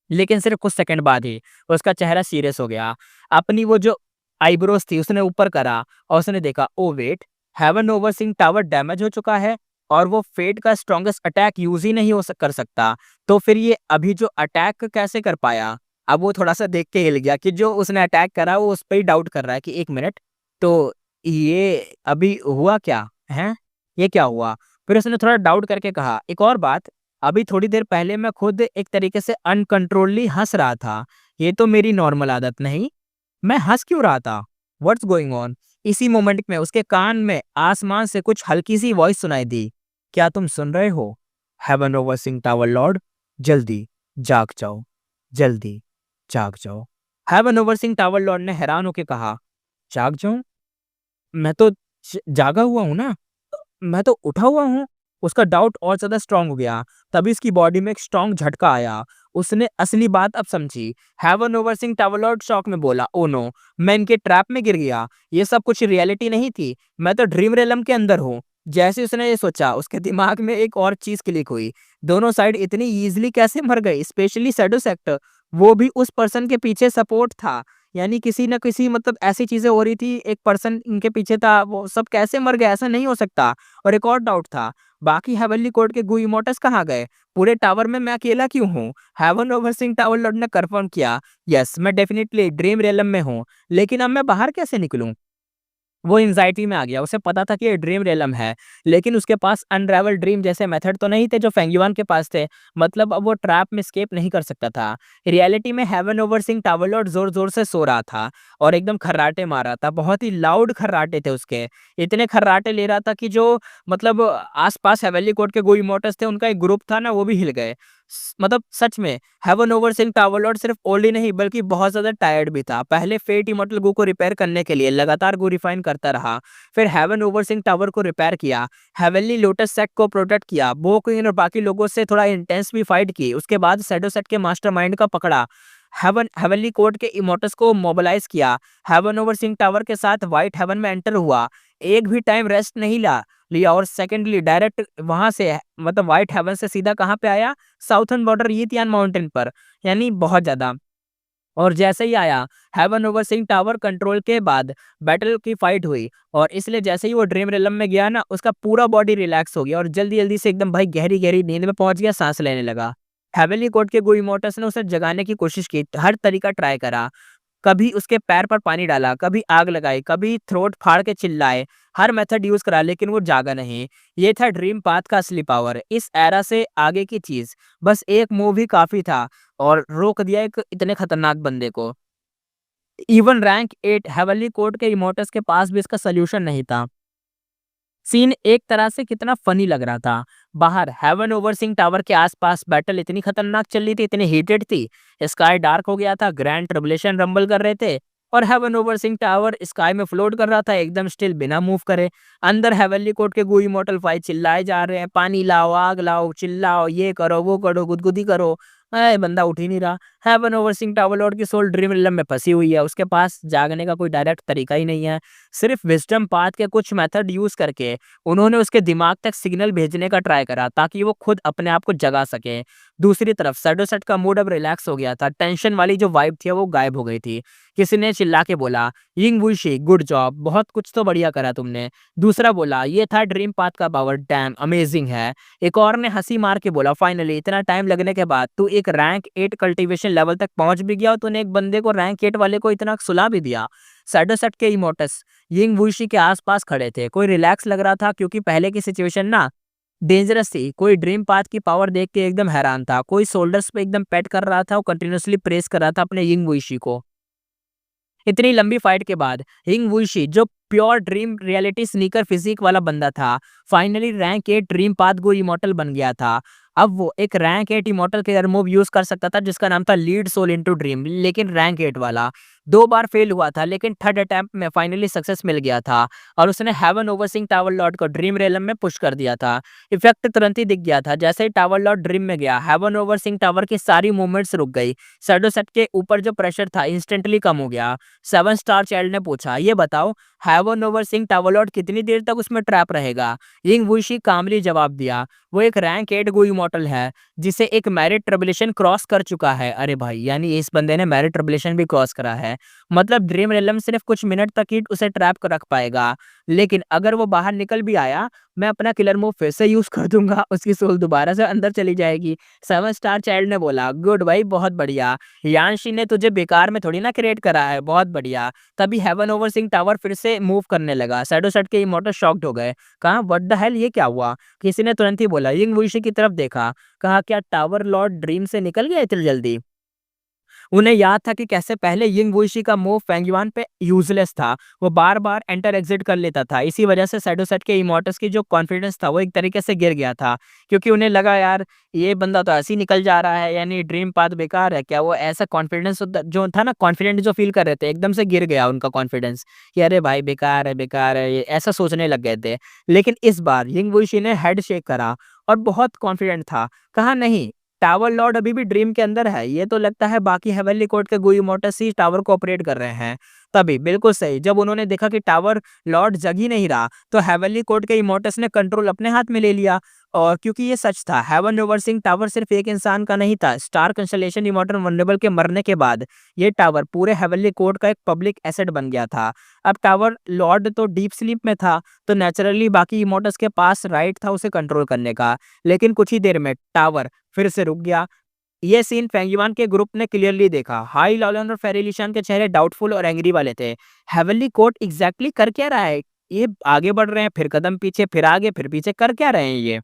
लेकिन सिर्फ कुछ सेकंड बाद ही उसका चेहरा सीरियस हो गया। अपनी वो जो आईब्रोज थी उसने ऊपर करा और उसने देखा, oh wait, heaven overseeing tower damage हो चुका है और वो फेट का स्ट्रॉन्गेस्ट अटैक यूज ही नहीं कर सकता। तो फिर ये अभी जो अटैक कैसे कर पाया? अब वो थोड़ा सा देख के हिल गया कि जो उसने अटैक करा वो उस पर ही डाउट कर रहा है कि एक मिनट, तो ये अभी हुआ क्या है, ये क्या हुआ? फिर उसने थोड़ा डाउट करके कहा, एक और बात, अभी थोड़ी देर पहले मैं खुद एक तरीके से अनकंट्रोलली हंस रहा था। ये तो मेरी नॉर्मल आदत नहीं। मैं हंस क्यों रहा था? What's going on? इसी मोमेंट में उसके कान में आसमान से कुछ हल्की सी वॉइस सुनाई दी, क्या तुम सुन रहे हो? Heaven overseeing tower lord, जल्दी जाग जाओ, जल्दी जाग जाओ। Heaven overseeing tower lord ने हैरान होकर कहा, जाग जाऊं? मैं तो जागा हुआ हूं ना, मैं तो उठा हुआ हूँ। उसका डाउट और ज्यादा स्ट्रांग हो गया। तभी उसकी बॉडी में एक स्ट्रांग झटका आया। उसने असली बात अब समझी। हेवन ओवर सिंह टावरलॉर्ड शॉक में बोला, ओ नो, मैं इनके ट्रैप में गिर गया। ये सब कुछ रियलिटी नहीं थी, मैं तो ड्रीम रेलम के अंदर हूँ। जैसे उसने ये सोचा उसके दिमाग में एक और चीज क्लिक हुई। दोनों साइड इतनी इजीली कैसे मर गई, स्पेशली शैडो सेक्टर, वो भी उस पर्सन के पीछे सपोर्ट था। यानी किसी ना किसी मतलब ऐसी चीजें हो रही थी, एक पर्सन इनके पीछे था, वो सब कैसे मर गए? ऐसा नहीं हो सकता। और एक और डाउट था, बाकी हेवनली कोर्ट के गुई मोटर्स कहाँ गए? पूरे टावर में मैं अकेला क्यों हूँ? Heaven overseeing tower lord ने कंफर्म किया, यस, मैं डेफिनेटली ड्रीम रेलम में हूँ, लेकिन अब मैं बाहर कैसे निकलूं? वो एंजाइटी में आ गया। उसे पता था कि ये ड्रीम रेलम है, लेकिन उसके पास अनरेवल ड्रीम जैसे मेथड तो नहीं थे जो फेंगयुआन के पास थे। मतलब अब वो ट्रैप में एस्केप नहीं कर सकता था। रियलिटी में heaven overseeing tower lord जोर जोर से सो रहा था और एकदम खर्राटे मार रहा था। बहुत ही लाउड खर्राटे थे उसके। इतने खर्राटे ले रहा था कि जो मतलब आसपास हेवनली कोर्ट के गोई मोटर्स थे उनका एक ग्रुप था ना, वो भी हिल गए। मतलब सच में heaven overseeing tower lord सिर्फ ओल्ड ही नहीं बल्कि बहुत ज्यादा टायर्ड भी था। पहले फेट इमॉर्टल गो को रिपेयर करने के लिए लगातार गो रिफाइन करता रहा, फिर हेवन ओवर सिंह टावर को रिपेयर किया, हेवनली लोटस सेट को प्रोटेक्ट किया, बो क्वीन और बाकी लोगों से थोड़ा इंटेंस भी फाइट की। उसके बाद शैडो सेट के मास्टरमाइंड का पकड़ा, हेवनली कोर्ट के इमोटस को मोबिलाइज किया, हेवन ओवर सिंह टावर के साथ व्हाइट हेवन में एंटर हुआ, एक भी टाइम रेस्ट नहीं लिया और सेकेंडली डायरेक्ट वहां से मतलब व्हाइट हेवन से सीधा कहाँ पे आया? साउथर्न बॉर्डर यितियान माउंटेन पर, यानी बहुत ज्यादा। और जैसे ही आया, heaven overseeing tower control के बाद बैटल की फाइट हुई, और इसलिए जैसे ही वो ड्रीम रेलम में गया ना, उसका पूरा बॉडी रिलैक्स हो गया और जल्दी जल्दी से एकदम भाई गहरी गहरी नींद में पहुंच गया, सांस लेने लगा। हेवनली कोर्ट के गुई मोटर्स ने उसे जगाने की कोशिश की, हर तरीका ट्राई करा। कभी उसके पैर पर पानी डाला, कभी आग लगाई, कभी थ्रोट फाड़ के चिल्लाए, हर मेथड यूज करा, लेकिन वो जागा नहीं। ये था ड्रीम पाथ का असली पावर। इस एरा से आगे की चीज बस एक मूव ही काफी था और रोक दिया एक इतने खतरनाक बंदे को। इवन रैंक 8 हेवनली कोर्ट के इमोटस के पास भी इसका सोल्यूशन नहीं था। सीन एक तरह से कितना फनी लग रहा था। बाहर हेवन ओवर सिंह टावर के आसपास बैटल इतनी खतरनाक चल रही थी, इतनी हीटेड थी, स्काई डार्क हो गया था, ग्रैंड ट्रिबुलेशन रंबल कर रहे थे, और heaven overseeing tower sky में फ्लोट कर रहा था एकदम स्टिल बिना मूव करे। अंदर हेवनली कोर्ट के गुई मॉडल फाइव चिल्लाए जा रहे हैं, पानी लाओ, आग लाओ, चिल्लाओ, ये करो वो करो, गुदगुदी करो। बंदा उठ ही नहीं रहा। हेवन ओवरसीइंग टावर लॉर्ड की सोल ड्रीम रिलम में फंसी हुई है, उसके पास जागने का कोई डायरेक्ट तरीका ही नहीं है। सिर्फ विज़डम पाथ के कुछ मेथड यूज़ करके उन्होंने उसके दिमाग तक सिग्नल भेजने का ट्राई करा ताकि वो खुद अपने आप को जगा सके। दूसरी तरफ सैडोसेट का मूड अब रिलैक्स हो गया था, टेंशन वाली जो वाइब थी वो गायब हो गई थी। किसी ने चिल्ला के बोला, यिंग वुशी गुड जॉब, बहुत कुछ तो बढ़िया करा तुमने। दूसरा बोला, ये था ड्रीम पाथ का पावर, डैम अमेजिंग है। एक और ने हंसी मार के बोला, फाइनली इतना टाइम लगने के बाद तू एक रैंक 8 कल्टीवेशन लेवल तक पहुंच भी गया और तूने एक बंदे को रैंक 8 वाले को इतना सुला भी दिया। सैडोसेट के इमोटस यिंग वुशी के आसपास खड़े थे, कोई रिलैक्स लग रहा था क्योंकि पहले की सिचुएशन ना डेंजरस थी। कोई ड्रीम पाथ की पावर देख के एकदम हैरान था, कोई शोल्डर्स पे एकदम पैट कर रहा था और कंटिन्यूअसली प्रेस कर रहा था अपने यिंग वुशी को। इतनी लंबी फाइट के बाद हिंग वुशी जो pure dream reality sneaker physique वाला बंदा था, finally rank 8 dream path go immortal बन गया था। अब वो एक रैंक 8 इमॉर्टल के मूव यूज कर सकता था जिसका नाम था लीड सोल इनटू ड्रीम, लेकिन रैंक 8 वाला। 2 बार फेल हुआ था लेकिन थर्ड अटेम्प्ट में फाइनली सक्सेस मिल गया था और उसने हेवन ओवरसीइंग टावर लॉर्ड को ड्रीम रेलम में पुश कर दिया था। इफेक्ट तुरंत ही दिख गया था, जैसे ही टावर लॉर्ड ड्रीम में गया हेवन ओवरसीइंग टावर की सारी मूवमेंट्स रुक गई। शैडोसेट के ऊपर जो प्रेशर था इंस्टेंटली कम हो गया। 7 स्टार चाइल्ड ने पूछा, ये बताओ हेवन ओवरसीइंग टावर लॉर्ड कितनी देर तक उसमें ट्रैप रहेगा? यिंग वुशी कामली जवाब दिया, वो एक रैंक 8 गो इमॉर्टल है जिसे एक मैरिड ट्रिबुलेशन क्रॉस कर चुका है। अरे भाई, यानी इस बंदे ने मैरिड ट्रिबुलेशन भी क्रॉस करा है। मतलब ड्रीम रेलम सिर्फ कुछ मिनट तक ही उसे ट्रैप कर रख पाएगा, लेकिन अगर वो बाहर निकल भी आया, मैं अपना किलर मूव फिर से यूज कर दूंगा, उसकी सोल दोबारा से अंदर चली जाएगी। 7 स्टार चाइल्ड ने बोला, गुड भाई, बहुत बढ़िया। यानशी ने तुझे बेकार में थोड़ी ना क्रिएट करा है, बहुत बढ़िया। तभी हेवन ओवरसीइंग टावर फिर से मूव करने लगा। शैडोसेट के इमॉर्टल शॉक्ड हो गए, कहा व्हाट द हेल, ये क्या हुआ? किसी ने तुरंत ही बोला, यिंग वुशी की तरफ देखा, कहा क्या टावर लॉर्ड ड्रीम से निकल गया इतनी जल्दी? उन्हें याद था कि कैसे पहले यिंग वुशी का मूव फेंगयुआन पे यूजलेस था, वो बार बार एंटर एग्जिट कर लेता था। इसी वजह से शैडोसेट के इमॉर्टल्स की जो कॉन्फिडेंस था वो एक तरीके से गिर गया था, क्योंकि उन्हें लगा यार ये बंदा तो ऐसे ही निकल जा रहा है, यानी ड्रीम पाथ बेकार है क्या? वो ऐसा कॉन्फिडेंस जो था ना, कॉन्फिडेंट जो फील कर रहे थे, एकदम से गिर गया उनका कॉन्फिडेंस कि अरे भाई बेकार है, ये ऐसा सोचने लग गए थे। लेकिन इस बार यिंग वुशी ने हेड शेक करा और बहुत कॉन्फिडेंट था, कहा नहीं, टावर लॉर्ड अभी भी ड्रीम के अंदर है, ये तो लगता है बाकी हेवनली कोर्ट के गुई मोटर्स ही टावर को ऑपरेट कर रहे हैं। तभी बिल्कुल सही, जब उन्होंने देखा कि टावर लॉर्ड जग ही नहीं रहा, तो हेवनली कोर्ट के इमोटस ने कंट्रोल अपने हाथ में ले लिया। और क्योंकि ये सच था, हेवन ओवरसीइंग टावर सिर्फ एक इंसान का नहीं था। स्टार कंस्टलेशन इमॉर्टल वनरेबल के मरने के बाद ये टावर पूरे हेवनली कोर्ट का एक पब्लिक एसेट बन गया था। अब टावर लॉर्ड तो डीप स्लीप में था, तो नेचुरली बाकी इमोटस के पास राइट था उसे कंट्रोल करने का। लेकिन कुछ ही देर में टावर फिर से रुक गया। ये सीन फेंगयुआन के ग्रुप ने क्लियरली देखा। हाई लॉलन और फेरिलिशान के चेहरे डाउटफुल और एंग्री वाले थे। हेवनली कोर्ट एग्जैक्टली कर क्या रहा है? ये आगे बढ़ रहे हैं, फिर कदम पीछे, फिर आगे, फिर पीछे, कर क्या रहे हैं ये?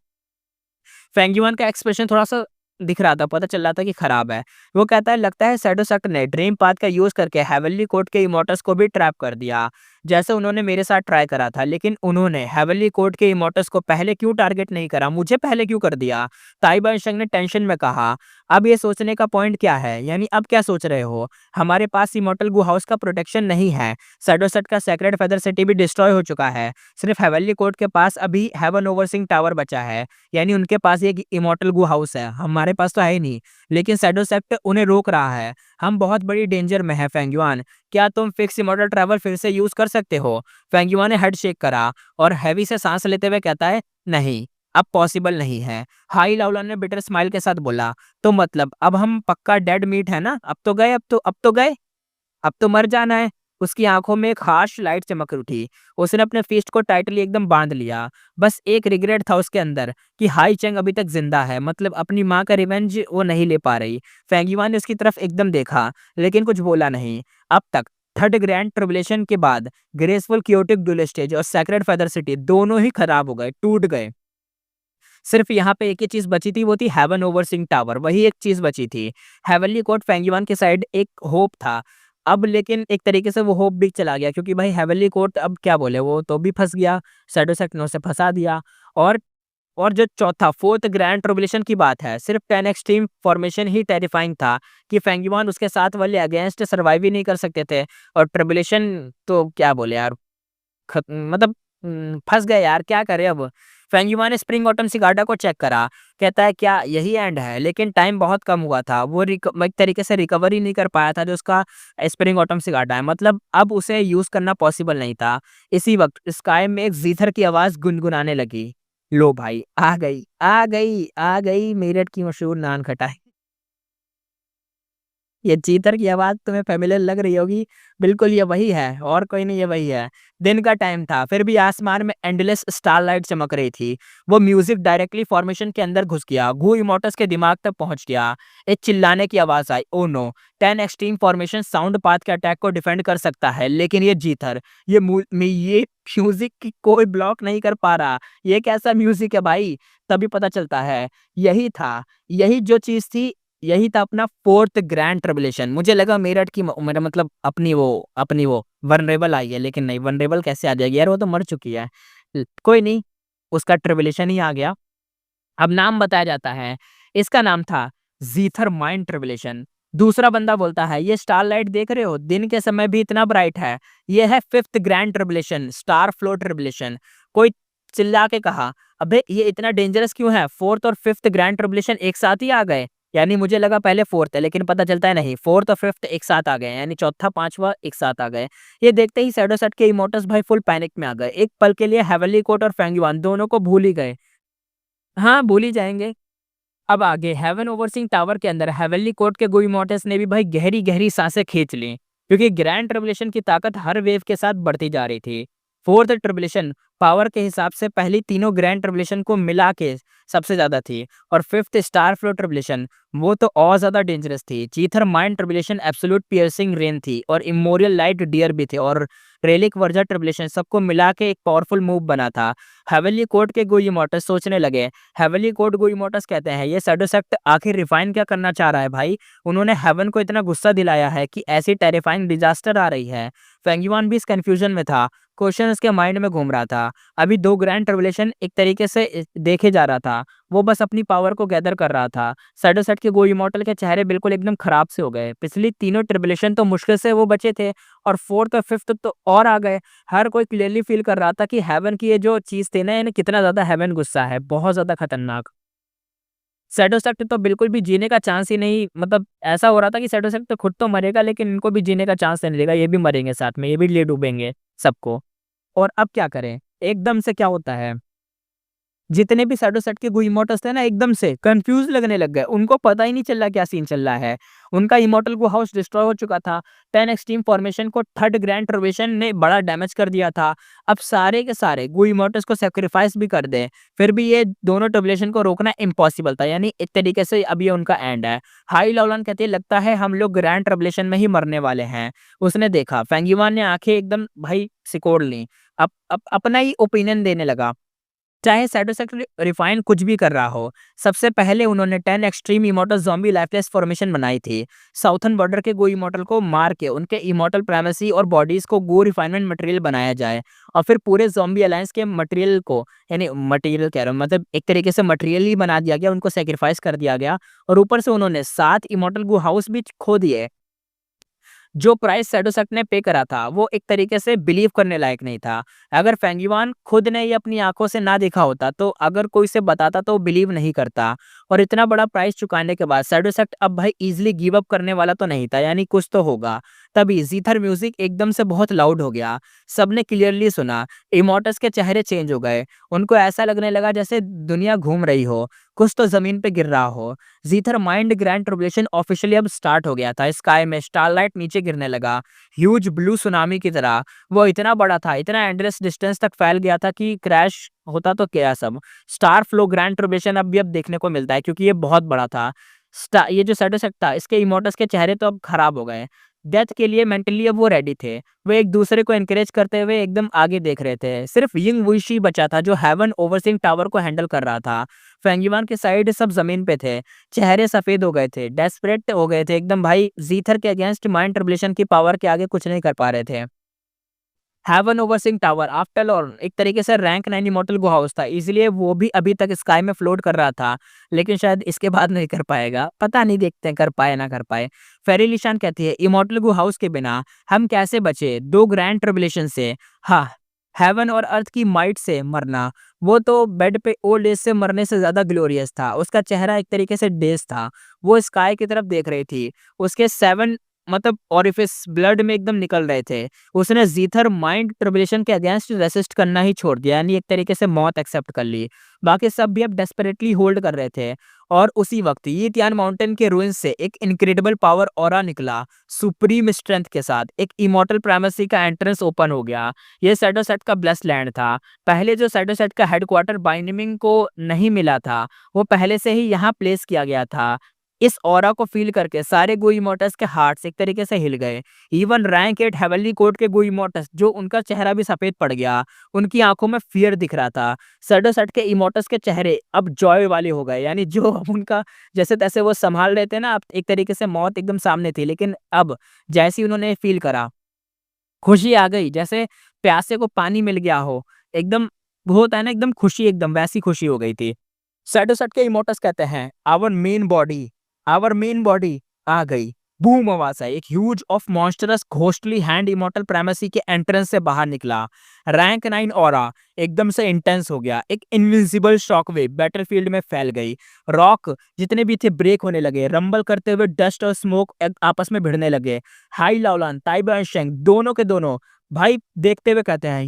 फेंगयुआन का एक्सप्रेशन थोड़ा-सा दिख रहा था, पता चल रहा था कि खराब है। वो कहता है, लगता है शैडोसेट ने ड्रीम पाथ का यूज़ करके हेवनली कोर्ट के इमॉर्टल्स को भी ट्रैप कर दिया, जैसे उन्होंने मेरे साथ ट्राई करा था। लेकिन उन्होंने हेवनली कोर्ट के इमॉर्टल्स को पहले क्यों टारगेट नहीं करा? मुझे पहले क्यों कर दिया? ताइबा शंग ने टेंशन में कहा, अब ये सोचने का पॉइंट क्या है? यानी अब क्या सोच रहे हो? हमारे पास इमॉर्टल गू हाउस का प्रोटेक्शन नहीं है। शैडोसेट का सेक्रेड फेदर सिटी भी डिस्ट्रॉय हो चुका है। सिर्फ हेवनली कोर्ट के पास अभी हेवन ओवरसीइंग टावर बचा है। यानी उनके पास एक इमॉर्टल गू हाउस है, हमारे पास तो है ही नहीं। लेकिन शैडोसेट उन्हें रोक रहा है। हम बहुत बड़ी डेंजर में है फेंगयुआन, क्या तुम फिक्स इमॉर्टल ट्रैवल फिर से यूज कर सकते हो? फेंगयुआन ने हेड शेक करा और हैवी से सांस लेते हुए कहता है, नहीं, अब पॉसिबल नहीं है। हाई लाउलन ने बिटर स्माइल के साथ बोला, तो मतलब अब हम पक्का डेड मीट है ना? अब तो गए, अब तो मर जाना है। उसकी आंखों में एक हार्श लाइट चमक उठी। उसने अपने फिस्ट को टाइटली एकदम बांध लिया। बस एक रिग्रेट था उसके अंदर कि हाई चेंग अभी तक जिंदा है, मतलब अपनी माँ का रिवेंज वो नहीं ले पा रही। फेंगयुआन ने उसकी तरफ एकदम देखा लेकिन कुछ बोला नहीं। अब तक थर्ड ग्रैंड ट्रिबुलेशन के बाद ग्रेसफुल क्योटिक डुएल स्टेज और सैक्रेड फेदर सिटी दोनों ही खराब हो गए, टूट गए। सिर्फ यहाँ पे एक ही चीज बची थी, वो थी हेवन ओवरसीइंग टावर, वही एक चीज बची थी। हेवनली कोर्ट फेंगयुआन के साइड एक होप था। अब लेकिन एक तरीके से वो होप भी चला गया, क्योंकि भाई हेवनली कोर्ट अब क्या बोले, वो तो भी फंस गया। शैडोसेट ने उसे फंसा दिया। और और जो चौथा फोर्थ ग्रैंड ट्रिबुलेशन की बात है, सिर्फ 10 एक्सट्रीम फॉर्मेशन ही टेरिफाइंग था कि फेंगयुआन उसके साथ वाले अगेंस्ट सर्वाइव ही नहीं कर सकते थे। और ट्रिबुलेशन तो क्या बोले यार, मतलब फंस गए यार, क्या करे अब। फेंगिवा ने स्प्रिंग ऑटम सिगार्डा को चेक करा, कहता है क्या यही एंड है? लेकिन टाइम बहुत कम हुआ था, वो एक तरीके से रिकवर ही नहीं कर पाया था जो उसका स्प्रिंग ऑटम सिगार्डा है, मतलब अब उसे यूज़ करना पॉसिबल नहीं था। इसी वक़्त स्काई में एक ज़ीथर की आवाज़ गुनगुनाने लगी, लो भाई आ गई, आ गई, आ गई मेरठ की मशहूर नान खटाई। ये चीतर की आवाज़ तुम्हें फ़ैमिलियर लग रही होगी, बिल्कुल ये वही है और कोई नहीं, ये वही है। दिन का टाइम था, फिर भी आसमान में एंडलेस स्टारलाइट चमक रही थी। वो म्यूज़िक डायरेक्टली फ़ॉर्मेशन के अंदर घुस गया, गू इमोटस के दिमाग तक पहुँच गया। एक चिल्लाने की आवाज़ आई, oh no! 10 extreme formation sound path के अटैक को डिफेंड कर सकता है, लेकिन ये जीथर, ये म्यूज़िक की कोई ब्लॉक नहीं कर पा रहा। ये कैसा म्यूज़िक है भाई? तभी पता चलता है, यही था, यही जो चीज़ थी, यही था अपना 4th ग्रैंड ट्रिब्यूलेशन। मुझे लगा मेरठ की मेरा मतलब अपनी वो वल्नरेबल आई है, लेकिन नहीं, वल्नरेबल कैसे आ जाएगी यार, वो तो मर चुकी है। कोई नहीं, उसका ट्रिब्यूलेशन ही आ गया। अब नाम बताया जाता है, इसका नाम था ज़ीथर माइंड ट्रिब्यूलेशन। दूसरा बंदा बोलता है, ये स्टारलाइट देख रहे हो? दिन के समय भी इतना ब्राइट है। ये है 5th grand tribulation, star flow tribulation. कोई चिल्ला के कहा, अबे ये इतना डेंजरस क्यों है? 4th और 5th ग्रैंड ट्रिब्यूलेशन एक साथ ही आ गए। यानी मुझे लगा पहले 4th है, लेकिन पता चलता है नहीं, 4th और 5th एक साथ आ गए हैं, यानी चौथा, पाँचवाँ एक साथ आ गए। ये देखते ही शैडोसेट के इमोर्टल्स भाई फुल पैनिक में आ गए। एक पल के लिए हेवनली कोर्ट और फेंगयुआन दोनों को भूल ही गए। हाँ, भूल ही जाएँगे। अब आगे हेवन ओवरसीइंग टावर के अंदर हेवनली कोर्ट के गुई मॉर्टिस ने भी भाई गहरी-गहरी सांसें खींच लीं, क्योंकि ग्रैंड ट्रिब्यूलेशन की ताकत हर वेव के साथ बढ़ती जा रही थी। 4th ट्रिब्यूलेशन पावर के हिसाब से पहली तीनों ग्रैंड ट्रिब्यूलेशन को मिला के सबसे ज़्यादा थी, और 5th स्टार फ्लो ट्रिब्यूलेशन वो तो और ज़्यादा डेंजरस थी। चीथर mind tribulation absolute piercing rain थी, और इमोरियल लाइट डियर भी थे, और रेलिक वर्जा ट्रिब्यूलेशन सबको मिला के एक पावरफुल मूव बना था। हेवनली कोर्ट के गुई मॉर्टिस सोचने लगे, हेवनली कोड गुई मोटर्स कहते हैं, ये शैडो सेक्ट आखिर रिफाइन क्या करना चाह रहा है भाई? उन्होंने हेवन को इतना गुस्सा दिलाया है कि ऐसी टेरिफाइंग डिजास्टर आ रही है। फेंगयुआन भी इस कंफ्यूजन में था, क्वेश्चन उसके माइंड में घूम रहा था। अभी 2 ग्रैंड ट्रिब्यूलेशन एक तरीके से देखे जा रहा था, वो बस अपनी पावर को गैदर कर रहा था। शैडो सेक्ट के गो इमॉर्टल के चेहरे बिल्कुल एकदम खराब से हो गए। पिछली तीनों ट्रिब्यूलेशन तो मुश्किल से वो बचे थे, और 4th और 5th तो और आ गए। हर कोई क्लियरली फील कर रहा था कि हेवन की ये जो चीज़ थी ना, इन्हें कितना ज़्यादा हेवन गुस्सा है, बहुत ज़्यादा खतरनाक। शैडो सेक्ट तो बिल्कुल भी जीने का चांस ही नहीं, मतलब ऐसा हो रहा था कि शैडो सेक्ट तो खुद तो मरेगा, लेकिन इनको भी जीने का चांस नहीं देगा, ये भी मरेंगे साथ में, ये भी ले डूबेंगे सबको। और अब क्या करें? एकदम से क्या होता है, जितने भी शैडो सेट के इमोर्टल्स थे ना, एकदम से कंफ्यूज लगने लग गए। उनको पता ही नहीं चल रहा क्या सीन चल रहा है। उनका इमोर्टल गो हाउस डिस्ट्रॉय हो चुका था। 10 एक्सट्रीम फॉर्मेशन को 3rd ग्रैंड ट्रिब्यूलेशन ने बड़ा डैमेज कर दिया था। अब सारे के सारे गो इमोर्टल्स को सैक्रिफाइस भी कर दें, फिर भी ये दोनों ट्रिब्यूलेशन को रोकना इम्पॉसिबल था। यानी एक तरीके से अब ये उनका एंड है। हाई लॉलन कहते हैं, लगता है हम लोग ग्रैंड ट्रिब्यूलेशन में ही मरने वाले हैं। उसने देखा, फेंगिवान ने आंखें एकदम भाई सिकोड़ ली। अब अपना ही ओपिनियन देने लगा, चाहे साइटोसेक्ट रिफाइन कुछ भी कर रहा हो। सबसे पहले उन्होंने 10 extreme immortal zombie lifeless formation बनाई थी। साउथर्न बॉर्डर के गो इमॉर्टल को मार के उनके इमॉर्टल प्राइमेसी और बॉडीज को गो रिफाइनमेंट मटेरियल बनाया जाए, और फिर पूरे ज़ॉम्बी अलायंस के मटेरियल को, यानी मटेरियल कह रहा हूँ, मतलब एक तरीके से मटेरियल ही बना दिया गया, उनको सैक्रिफाइस कर दिया गया, और ऊपर से उन्होंने 7 इमॉर्टल गो हाउस भी खो दिए। जो प्राइस सैडोसैक ने पे करा था, वो एक तरीके से बिलीव करने लायक नहीं था। अगर फेंगिवान खुद ने ये अपनी आँखों से ना देखा होता, तो अगर कोई इसे बताता तो वो बिलीव नहीं करता। और इतना बड़ा प्राइस चुकाने के बाद सैडोसैक अब भाई ईज़िली गिव अप करने वाला तो नहीं था, यानी कुछ तो होगा। तभी ज़ीथर म्यूज़िक एकदम से बहुत लाउड हो गया। सबने क्लियरली सुना, इमॉर्टल्स के चेहरे चेंज हो गए। उनको ऐसा लगने लगा जैसे दुनिया घूम रही हो, कुछ तो ज़मीन पे गिर रहा हो। ज़ीथर माइंड ग्रैंड ट्रिब्यूलेशन ऑफिशियली अब स्टार्ट हो गया था। स्काई में स्टारलाइट नीचे गिरने लगा, ह्यूज ब्लू सुनामी की तरह। वो इतना बड़ा था, इतना एंडलेस डिस्टेंस तक फैल गया था कि क्रैश होता तो क्या सब। स्टार फ्लो ग्रैंड ट्रिब्यूलेशन अब भी अब देखने को मिलता है, क्योंकि ये बहुत बड़ा था। ये जो सैडोसेक्ट था, इसके इमोर्टल्स के चेहरे तो अब खराब हो गए। डेथ के लिए मेंटली अब वो रेडी थे। वो एक दूसरे को एनकरेज करते हुए एकदम आगे देख रहे थे। सिर्फ यिंग वुइशी बचा था, जो हेवन ओवरसीइंग टावर को हैंडल कर रहा था। फेंगिवान के साइड सब जमीन पे थे, चेहरे सफेद हो गए थे, डेस्परेट हो गए थे एकदम भाई। जीथर के अगेंस्ट माइंड ट्रिब्यूलेशन की पावर के आगे कुछ नहीं कर पा रहे थे। Heaven overseeing tower after all एक तरीके से रैंक 9 इमॉर्टल गो हाउस था, इसलिए वो भी अभी तक स्काई में फ्लोट कर रहा था, लेकिन शायद इसके बाद नहीं कर पाएगा। पता नहीं, देखते हैं कर पाए ना कर पाए। फेरी लिशान कहती है, इमॉर्टल गो हाउस के बिना हम कैसे बचे 2 ग्रैंड ट्रिब्यूलेशन से। हाँ, हेवन और अर्थ की माइट से मरना, वो तो बेड पे ओल्ड एज से मरने से ज़्यादा ग्लोरियस था। उसका चेहरा एक तरीके से डेज़ था। वो स्काई की तरफ देख रही थी। उसके 7 मतलब ओरिफिस ब्लड में एकदम निकल रहे थे। उसने ज़ीथर माइंड ट्रबुलेशन के अगेंस्ट रेसिस्ट करना ही छोड़ दिया, यानी एक तरीके से मौत एक्सेप्ट कर ली। बाकी सब भी अब डेस्परेटली होल्ड कर रहे थे। और उसी वक़्त यीतियान माउंटेन के रुइंस से एक इनक्रेडिबल पावर ऑरा निकला, सुप्रीम स्ट्रेंथ के साथ। एक इमॉर्टल प्राइमेसी का एंट्रेंस ओपन हो गया। ये शैडोसेट का ब्लेस्ड लैंड था। पहले जो शैडोसेट का हेडक्वार्टर बाइनिमिंग को नहीं मिला था, वो पहले से ही यहाँ प्लेस किया गया था। इस ऑरा को फ़ील करके सारे गुइमोर्टस के हार्ट्स एक तरीके से हिल गए। इवन रैंक 8 हेवनली कोर्ट के गुइमोर्टस, जो उनका चेहरा भी सफ़ेद पड़ गया, उनकी आँखों में फ़ियर दिख रहा था। शैडोसेट के इमोर्टस के चेहरे अब जॉय वाले हो गए, यानी जो अब उनका जैसे-तैसे वो सँभाल रहे थे ना, अब एक तरीके से मौत एकदम सामने थी, लेकिन अब जैसे ही उन्होंने फ़ील करा, खुशी आ गई, जैसे प्यासे को पानी मिल गया हो, एकदम वो होता है ना एकदम खुशी, एकदम वैसी खुशी हो गई थी। शैडोसेट के इमोर्टस कहते हैं, आवर मेन बॉडी आ गई। बूम आवाज़ आई। एक huge of monstrous ghostly hand immortal primacy के एंट्रेंस से बाहर निकला। रैंक 9 ऑरा एकदम से इंटेंस हो गया। एक इनविजिबल शॉकवेव बैटलफील्ड में फैल गई। रॉक जितने भी थे ब्रेक होने लगे। रंबल करते हुए डस्ट और स्मोक आपस में भिड़ने लगे। हाई लाओलान, ताइबा और शेंग दोनों के दोनों भाई देखते हुए कहते हैं,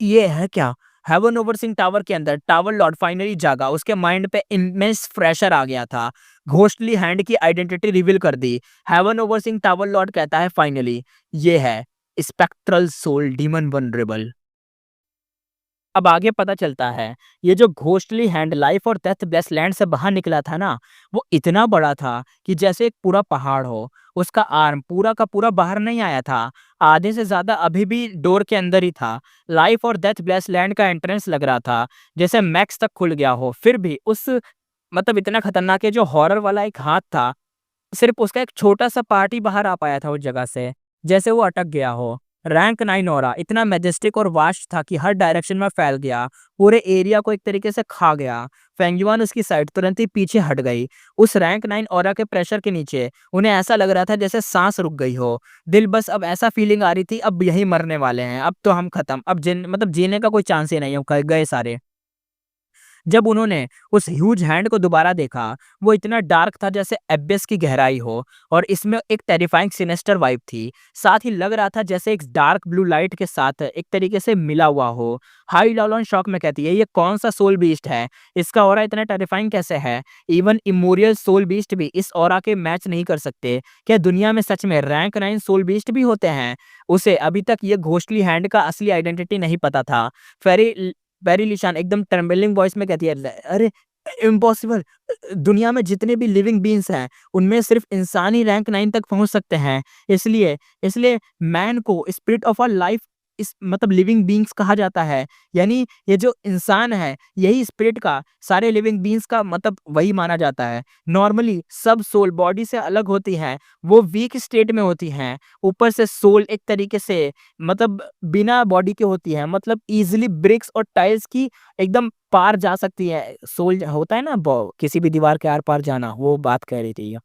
ये है क्या? हेवन ओवरसीइंग टावर के अंदर टावर लॉर्ड फाइनली जागा। उसके माइंड पे इमेंस प्रेशर आ गया था। घोस्टली हैंड की आइडेंटिटी रिवील कर दी। हेवन ओवरसीइंग टावर लॉर्ड कहता है फाइनली, ये है स्पेक्ट्रल सोल डीमन वनरेबल। अब आगे पता चलता है, ये जो घोस्टली हैंड लाइफ और डेथ ब्लेस लैंड से बाहर निकला था ना, वो इतना बड़ा था कि जैसे एक पूरा पहाड़ हो। उसका आर्म पूरा का पूरा बाहर नहीं आया था, आधे से ज़्यादा अभी भी डोर के अंदर ही था। लाइफ और डेथ ब्लेस लैंड का एंट्रेंस लग रहा था, जैसे मैक्स तक खुल गया हो। फिर भी उस मतलब इतना खतरनाक है, जो हॉरर वाला एक हाथ था, सिर्फ उसका एक छोटा-सा पार्ट ही बाहर आ पाया था उस जगह से, जैसे वो अटक गया हो। रैंक 9 ऑरा इतना मैजेस्टिक और वास्ट था कि हर डायरेक्शन में फैल गया, पूरे एरिया को एक तरीके से खा गया। फेंगयुआन उसकी साइड तुरंत ही पीछे हट गई। उस रैंक 9 ऑरा के प्रेशर के नीचे उन्हें ऐसा लग रहा था जैसे सांस रुक गई हो। दिल बस अब ऐसा फीलिंग आ रही थी, अब यही मरने वाले हैं, अब तो हम खत्म, अब मतलब जीने का कोई चांस ही नहीं है, गए सारे। जब उन्होंने उस ह्यूज हैंड को दोबारा देखा, वो इतना डार्क था जैसे एबिस की गहराई हो, और इसमें एक टेरिफाइंग सिनेस्टर वाइब थी। साथ ही लग रहा था जैसे एक डार्क ब्लू लाइट के साथ एक तरीके से मिला हुआ हो। हाई लॉलन शॉक में कहती है, ये कौन सा सोल बीस्ट है? इसका ऑरा इतना टेरिफाइंग कैसे है? इवन इमोरियल सोल बीस्ट भी इस ऑरा के मैच नहीं कर सकते। क्या दुनिया में सच में रैंक 9 सोल बीस्ट भी होते हैं? उसे अभी तक ये घोस्टली हैंड का असली आइडेंटिटी नहीं पता था। फेरी बेरी लिशान एकदम ट्रेम्बलिंग वॉइस में कहती है, अरे इम्पॉसिबल, दुनिया में जितने भी लिविंग बीइंग्स हैं, उनमें सिर्फ इंसान ही रैंक 9 तक पहुंच सकते हैं। इसलिए इसलिए मैन को स्पिरिट ऑफ अ लाइफ इस मतलब लिविंग बीइंग्स कहा जाता है। यानी ये जो इंसान है, यही स्पिरिट का सारे लिविंग बीइंग्स का मतलब वही माना जाता है। नॉर्मली सब सोल बॉडी से अलग होती हैं, वो वीक स्टेट में होती हैं। ऊपर से सोल एक तरीके से मतलब बिना बॉडी के होती है, मतलब इजीली ब्रिक्स और टाइल्स की एकदम पार जा सकती है। सोल होता है ना, किसी भी दीवार के आर पार जाना, वो बात कह रही थी ये।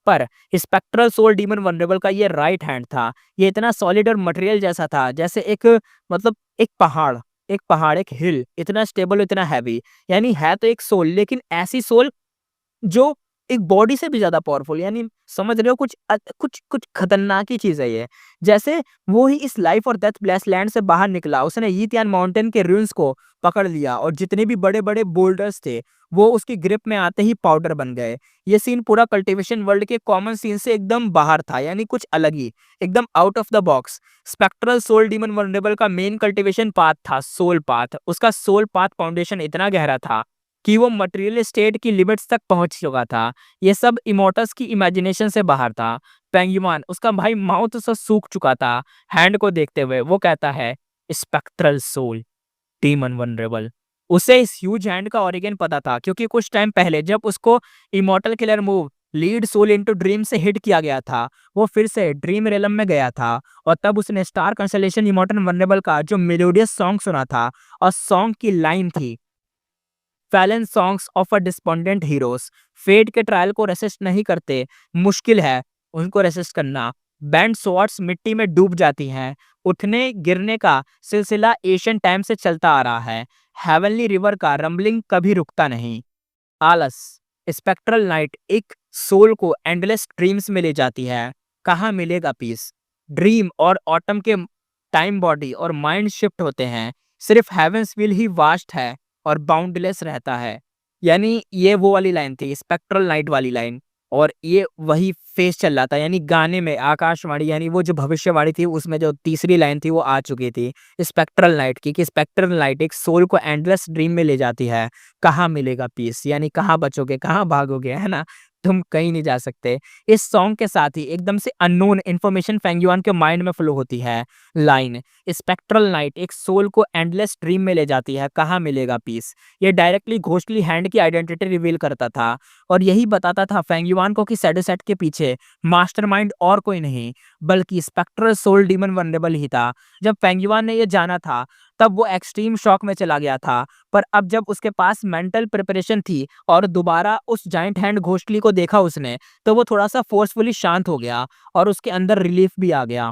पर स्पेक्ट्रल सोल डीमन वनरेबल का ये राइट हैंड था। ये इतना सॉलिड और मटेरियल जैसा था, जैसे एक मतलब एक हिल, इतना स्टेबल, इतना हैवी। यानी है तो एक सोल, लेकिन ऐसी सोल जो एक बॉडी से भी ज़्यादा पावरफुल, यानी समझ रहे हो, कुछ खतरनाक ही चीज़ है ये। जैसे वो ही इस लाइफ और डेथ ब्लेस लैंड से बाहर निकला, उसने यीतियान माउंटेन के रुइंस को पकड़ लिया, और जितने भी बड़े-बड़े बोल्डर्स थे, वो उसकी ग्रिप में आते ही पाउडर बन गए। ये सीन पूरा कल्टीवेशन वर्ल्ड के कॉमन सीन से एकदम बाहर था, यानी कुछ अलग ही, एकदम out of the box. Spectral soul demon vulnerable का मेन कल्टीवेशन पाथ था सोल पाथ। उसका सोल पाथ फाउंडेशन इतना गहरा था कि वो मटेरियल स्टेट की लिमिट्स तक पहुंच चुका था। ये सब इमोर्टस की इमेजिनेशन से बाहर था। पेंगुइन उसका भाई माउथ से सूख चुका था। हैंड को देखते हुए वो कहता है, स्पेक्ट्रल सोल डीमन वनरेबल। उसे इस ह्यूज हैंड का ओरिजिन पता था, क्योंकि कुछ टाइम पहले जब उसको immortal killer move lead soul into dream से हिट किया गया था, वो फिर से ड्रीम रेलम में गया था, और तब उसने स्टार कंसलेशन इमॉर्टल वनरेबल का जो मेलोडियस सॉन्ग सुना था, और सॉन्ग की लाइन थी, fallen songs of a despondent heroes. Fate के ट्रायल को रेसिस्ट नहीं करते, मुश्किल है उनको रेसिस्ट करना। बैंड स्वॉर्ड्स मिट्टी में डूब जाती हैं। उठने गिरने का सिलसिला एशियन टाइम से चलता आ रहा है। हेवनली रिवर का रंबलिंग कभी रुकता नहीं। आलस, स्पेक्ट्रल नाइट एक सोल को एंडलेस ड्रीम्स में ले जाती है। कहाँ मिलेगा पीस? ड्रीम और ऑटम के टाइम बॉडी और माइंड शिफ्ट होते हैं। सिर्फ हेवेंस विल ही वास्ट है और बाउंडलेस रहता है। यानी ये वो वाली लाइन थी, स्पेक्ट्रल नाइट वाली लाइन। और ये वही फेस चल रहा था, यानी गाने में आकाशवाणी, यानी वो जो भविष्यवाणी थी उसमें जो तीसरी लाइन थी वो आ चुकी थी स्पेक्ट्रल नाइट की, कि स्पेक्ट्रल नाइट एक सोल को एंडलेस ड्रीम में ले जाती है। कहाँ मिलेगा पीस, यानी कहाँ बचोगे, कहाँ भागोगे, है ना? तुम कहीं नहीं जा सकते। इस सॉन्ग के साथ ही एकदम से अननोन इन्फॉर्मेशन फेंगयुआन के माइंड में फ्लो होती है। लाइन, स्पेक्ट्रल नाइट एक सोल को एंडलेस ड्रीम में ले जाती है, कहाँ मिलेगा पीस। ये डायरेक्टली घोस्टली हैंड की आइडेंटिटी रिवील करता था और यही बताता था फेंगयुआन को कि सैडोसेट के पीछे मास्टरमाइंड और कोई नहीं बल्कि स्पेक्ट्रल सोल डीमन वनरेबल ही था। जब फेंगयुआन ने यह जाना था तब वो एक्सट्रीम शॉक में चला गया था, पर अब जब उसके पास मेंटल प्रिपरेशन थी और दोबारा उस जाइंट हैंड घोस्टली को देखा उसने, तो वो थोड़ा सा फोर्सफुली शांत हो गया और उसके अंदर रिलीफ भी आ गया।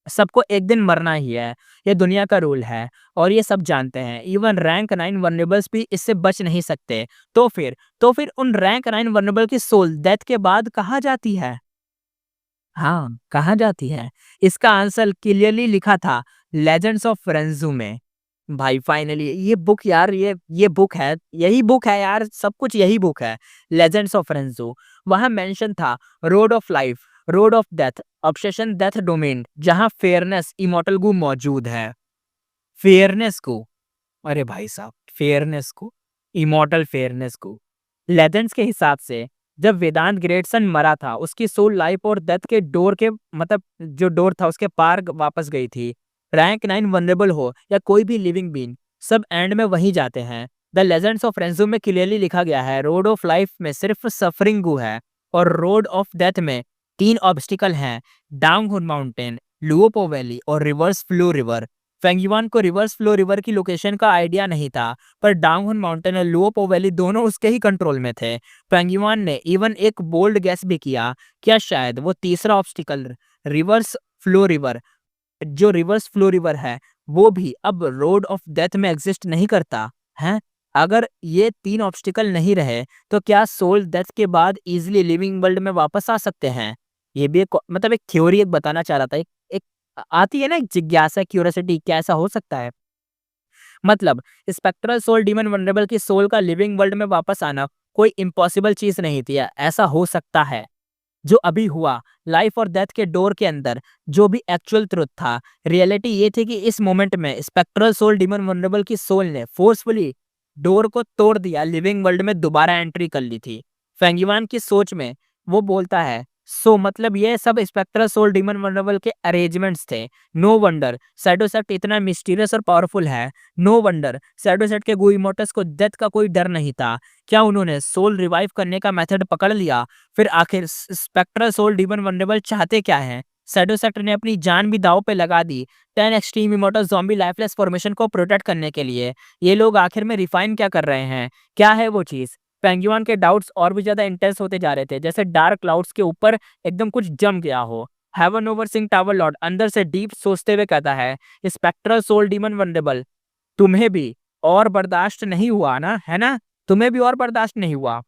सबको एक दिन मरना ही है, ये दुनिया का रूल है और ये सब जानते हैं। इवन रैंक 9 वल्नरेबल्स भी इससे बच नहीं सकते। तो फिर उन रैंक 9 वल्नरेबल की सोल डेथ के बाद कहाँ जाती है? हाँ, कहाँ जाती है? इसका आंसर क्लियरली लिखा था लेजेंड्स ऑफ फ्रेंजू में। भाई फाइनली ये बुक यार, ये बुक है, यही बुक है यार, सब कुछ यही बुक है। लेजेंड्स ऑफ फ्रेंजू, वहां मेंशन था road of life, road of death, obsession death domain, जहां फेयरनेस इमॉर्टल गु मौजूद है। फेयरनेस को, अरे भाई साहब, फेयरनेस को, इमॉर्टल फेयरनेस को। लेजेंड्स के हिसाब से जब वेदांत ग्रेटसन मरा था उसकी सोल लाइफ और डेथ के डोर के, मतलब जो डोर था उसके पार वापस गई थी। रैंक 9 वनरेबल हो या कोई भी लिविंग बीइंग, सब एंड में वहीं जाते हैं। द लेजेंड्स ऑफ रेंजू में क्लियरली लिखा गया है रोड ऑफ लाइफ में सिर्फ सफरिंग गु है और रोड ऑफ डेथ में 3 ऑब्स्टिकल हैं, डांगहुन माउंटेन, लुओपो वैली और रिवर्स फ्लो रिवर। फेंगयुआन को रिवर्स फ्लो रिवर की लोकेशन का आइडिया नहीं था, पर डांगहुन माउंटेन और लुओपो वैली दोनों उसके ही कंट्रोल में थे। फेंगयुआन ने इवन एक बोल्ड गैस भी किया, क्या शायद वो तीसरा ऑब्स्टिकल रिवर्स फ्लो रिवर, जो रिवर्स फ्लो रिवर है, वो भी अब रोड ऑफ डेथ में एग्जिस्ट नहीं करता है? अगर ये 3 ऑब्स्टिकल नहीं रहे तो क्या सोल डेथ के बाद इजीली लिविंग वर्ल्ड में वापस आ सकते हैं? ये भी एक, मतलब एक थ्योरी एक बताना चाह रहा था, एक आती है ना एक जिज्ञासा, क्यूरियोसिटी, क्या ऐसा हो सकता है? मतलब स्पेक्ट्रल सोल डीमन वनरेबल की सोल का लिविंग वर्ल्ड में वापस आना कोई इम्पॉसिबल चीज नहीं थी, ऐसा हो सकता है। जो अभी हुआ लाइफ और डेथ के डोर के अंदर, जो भी एक्चुअल ट्रुथ था, रियलिटी ये थी कि इस मोमेंट में स्पेक्ट्रल सोल डीमन वनरेबल की सोल ने फोर्सफुली डोर को तोड़ दिया, लिविंग वर्ल्ड में दोबारा एंट्री कर ली थी। फेंगयुआन की सोच में वो बोलता है, सो मतलब ये सब स्पेक्ट्रल सोल डीमन वनरेबल के अरेंजमेंट्स थे। नो वंडर शैडोसेट इतना मिस्टीरियस और पावरफुल है। नो वंडर शैडोसेट के गुइमोटस को डेथ का कोई डर नहीं था। क्या उन्होंने सोल रिवाइव करने का मेथड पकड़ लिया? फिर आखिर स्पेक्ट्रल सोल डीमन वनरेबल चाहते क्या हैं? शैडोसेट ने अपनी जान भी दांव पे लगा दी 10 extreme immortal zombie lifeless formation को प्रोटेक्ट करने के लिए। ये लोग आखिर में रिफाइन क्या कर रहे हैं? क्या है वो चीज? पेंगुइन के डाउट्स और भी ज्यादा इंटेंस होते जा रहे थे, जैसे डार्क क्लाउड्स के ऊपर एकदम कुछ जम गया हो। Heaven overseeing tower lord अंदर से डीप सोचते हुए कहता है, स्पेक्ट्रल सोल डीमन वनरेबल, तुम्हें भी और बर्दाश्त नहीं हुआ ना, है ना? तुम्हें भी और बर्दाश्त नहीं हुआ।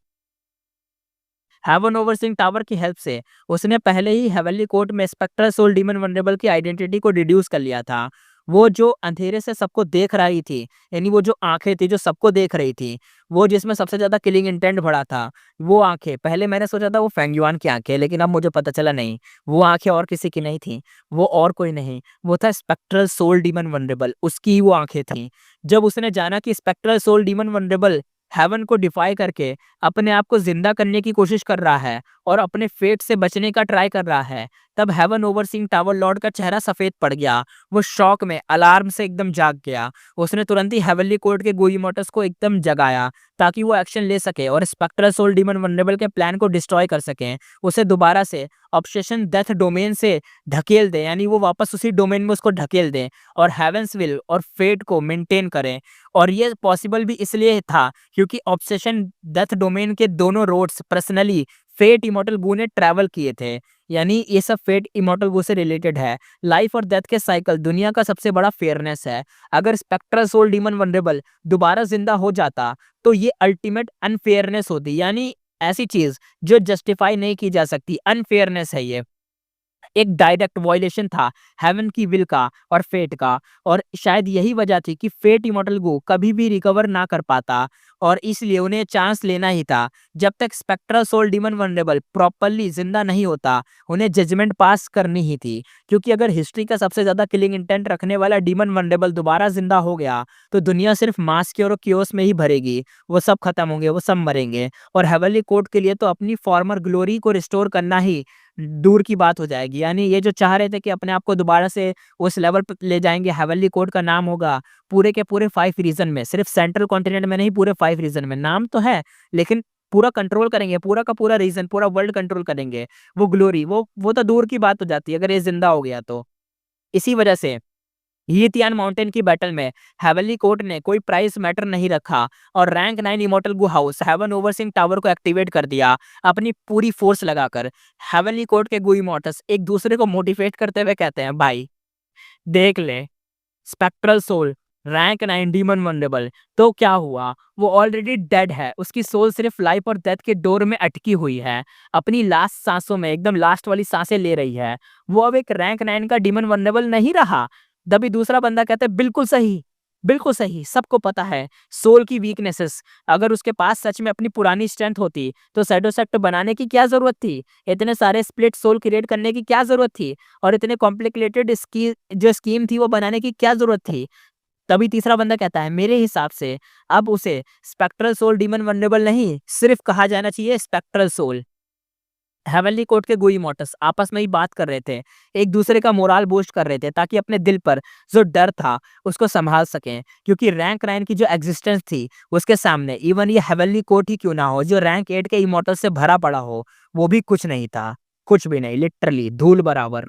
हेवन ओवर सिंह टावर की हेल्प से उसने पहले ही हेवनली कोर्ट में स्पेक्ट्रल सोल डीमन वनरेबल की आइडेंटिटी को डिड्यूस कर लिया था। वो जो अंधेरे से सबको देख रही थी, यानी वो जो आंखें थी जो सबको देख रही थी, वो जिसमें सबसे ज्यादा किलिंग इंटेंट भरा था, वो आंखें, पहले मैंने सोचा था वो फेंगयुआन की आंखें, लेकिन अब मुझे पता चला नहीं, वो आंखें और किसी की नहीं थी। वो और कोई नहीं, वो था स्पेक्ट्रल सोल डीमन वनरेबल, उसकी ही वो आंखें थी। जब उसने जाना कि spectral soul demon venerable heaven को डिफाई करके अपने आप को जिंदा करने की कोशिश कर रहा है और अपने फेट से बचने का ट्राई कर रहा है, तब हेवन ओवरसीइंग टावर लॉर्ड का चेहरा सफेद पड़ गया। वो शॉक में अलार्म से एकदम जाग गया। उसने तुरंत ही हेवनली कोर्ट के गुइमोटस को एकदम जगाया ताकि वो एक्शन ले सके और स्पेक्ट्रल सोल डीमन वनरेबल के प्लान को डिस्ट्रॉय कर सके, उसे दोबारा से ऑब्सेशन डेथ डोमेन से ढकेल दे, यानी वो वापस उसी डोमेन में उसको ढकेल दे और हेवेंस विल और फेट को मेंटेन करें। और ये पॉसिबल भी इसलिए था क्योंकि ऑब्सेशन डेथ डोमेन के दोनों रोड्स पर्सनली फेट इमॉर्टल गू ने ट्रैवल किए थे। यानी ये सब फेट इमॉर्टल गू से रिलेटेड है। लाइफ और डेथ के साइकिल दुनिया का सबसे बड़ा फेयरनेस है। अगर स्पेक्ट्रल सोल डीमन वनरेबल दोबारा जिंदा हो जाता तो ये अल्टीमेट अनफेयरनेस होती, यानी ऐसी चीज जो जस्टिफाई नहीं की जा सकती, अनफेयरनेस है ये। एक डायरेक्ट वॉयलेशन था हेवन की विल का और फेट का, और शायद यही वजह थी कि फेट इमॉर्टल गो कभी भी रिकवर ना कर पाता, और इसलिए उन्हें चांस लेना ही था। जब तक spectral soul demon venerable properly जिंदा नहीं होता, उन्हें जजमेंट पास करनी ही थी। क्योंकि अगर हिस्ट्री का सबसे ज्यादा किलिंग इंटेंट रखने वाला डीमन वनरेबल दोबारा जिंदा हो गया तो दुनिया सिर्फ मास की और क्योस में ही भरेगी। वो सब खत्म होंगे, वो सब मरेंगे, और हेवनली कोर्ट के लिए तो अपनी फॉर्मर ग्लोरी को रिस्टोर करना ही दूर की बात हो जाएगी। यानी ये जो चाह रहे थे कि अपने आप को दोबारा से उस लेवल पे ले जाएंगे, हेवनली कोड का नाम होगा पूरे के पूरे 5 रीजन में, सिर्फ सेंट्रल कॉन्टिनेंट में नहीं, पूरे 5 रीजन में। नाम तो है लेकिन पूरा कंट्रोल करेंगे, पूरा का पूरा रीजन, पूरा वर्ल्ड कंट्रोल करेंगे। वो ग्लोरी, वो तो दूर की बात हो जाती है अगर ये जिंदा हो गया तो। इसी वजह से यितियान माउंटेन की बैटल में हेवनली कोर्ट ने कोई प्राइस मैटर नहीं रखा और रैंक 9 इमॉर्टल गु हाउस हेवन ओवरसिंग टावर को एक्टिवेट कर दिया अपनी पूरी फोर्स लगाकर। हेवनली कोर्ट के गु इमॉर्टल्स एक दूसरे को मोटिवेट करते हुए कहते हैं, भाई देख ले, spectral soul rank 9 demon venerable तो क्या हुआ, वो ऑलरेडी डेड है, उसकी सोल सिर्फ लाइफ और डेथ के डोर में अटकी हुई है, अपनी लास्ट सांसों में एकदम लास्ट वाली सांसें ले रही है। वो अब एक रैंक 9 का डीमन वनरेबल नहीं रहा। तभी दूसरा बंदा कहता है, बिल्कुल सही, बिल्कुल सही, सबको पता है सोल की वीकनेसेस। अगर उसके पास सच में अपनी पुरानी स्ट्रेंथ होती तो शैडो सेक्टर बनाने की क्या जरूरत थी, इतने सारे स्प्लिट सोल क्रिएट करने की क्या जरूरत थी, और इतने कॉम्प्लिकेटेड जो स्कीम थी वो बनाने की क्या जरूरत थी। तभी तीसरा बंदा कहता है, मेरे हिसाब से अब उसे स्पेक्ट्रल सोल डीमन वनरेबल नहीं, सिर्फ कहा जाना चाहिए स्पेक्ट्रल सोल। हेवनली कोर्ट के गोई मोटस आपस में ही बात कर रहे थे, एक दूसरे का मोराल बूस्ट कर रहे थे ताकि अपने दिल पर जो डर था उसको संभाल सकें। क्योंकि रैंक 9 की जो एग्जिस्टेंस थी उसके सामने इवन ये हेवनली कोर्ट ही क्यों ना हो, जो रैंक 8 के इमोटल से भरा पड़ा हो, वो भी कुछ नहीं था, कुछ भी नहीं, लिटरली धूल बराबर।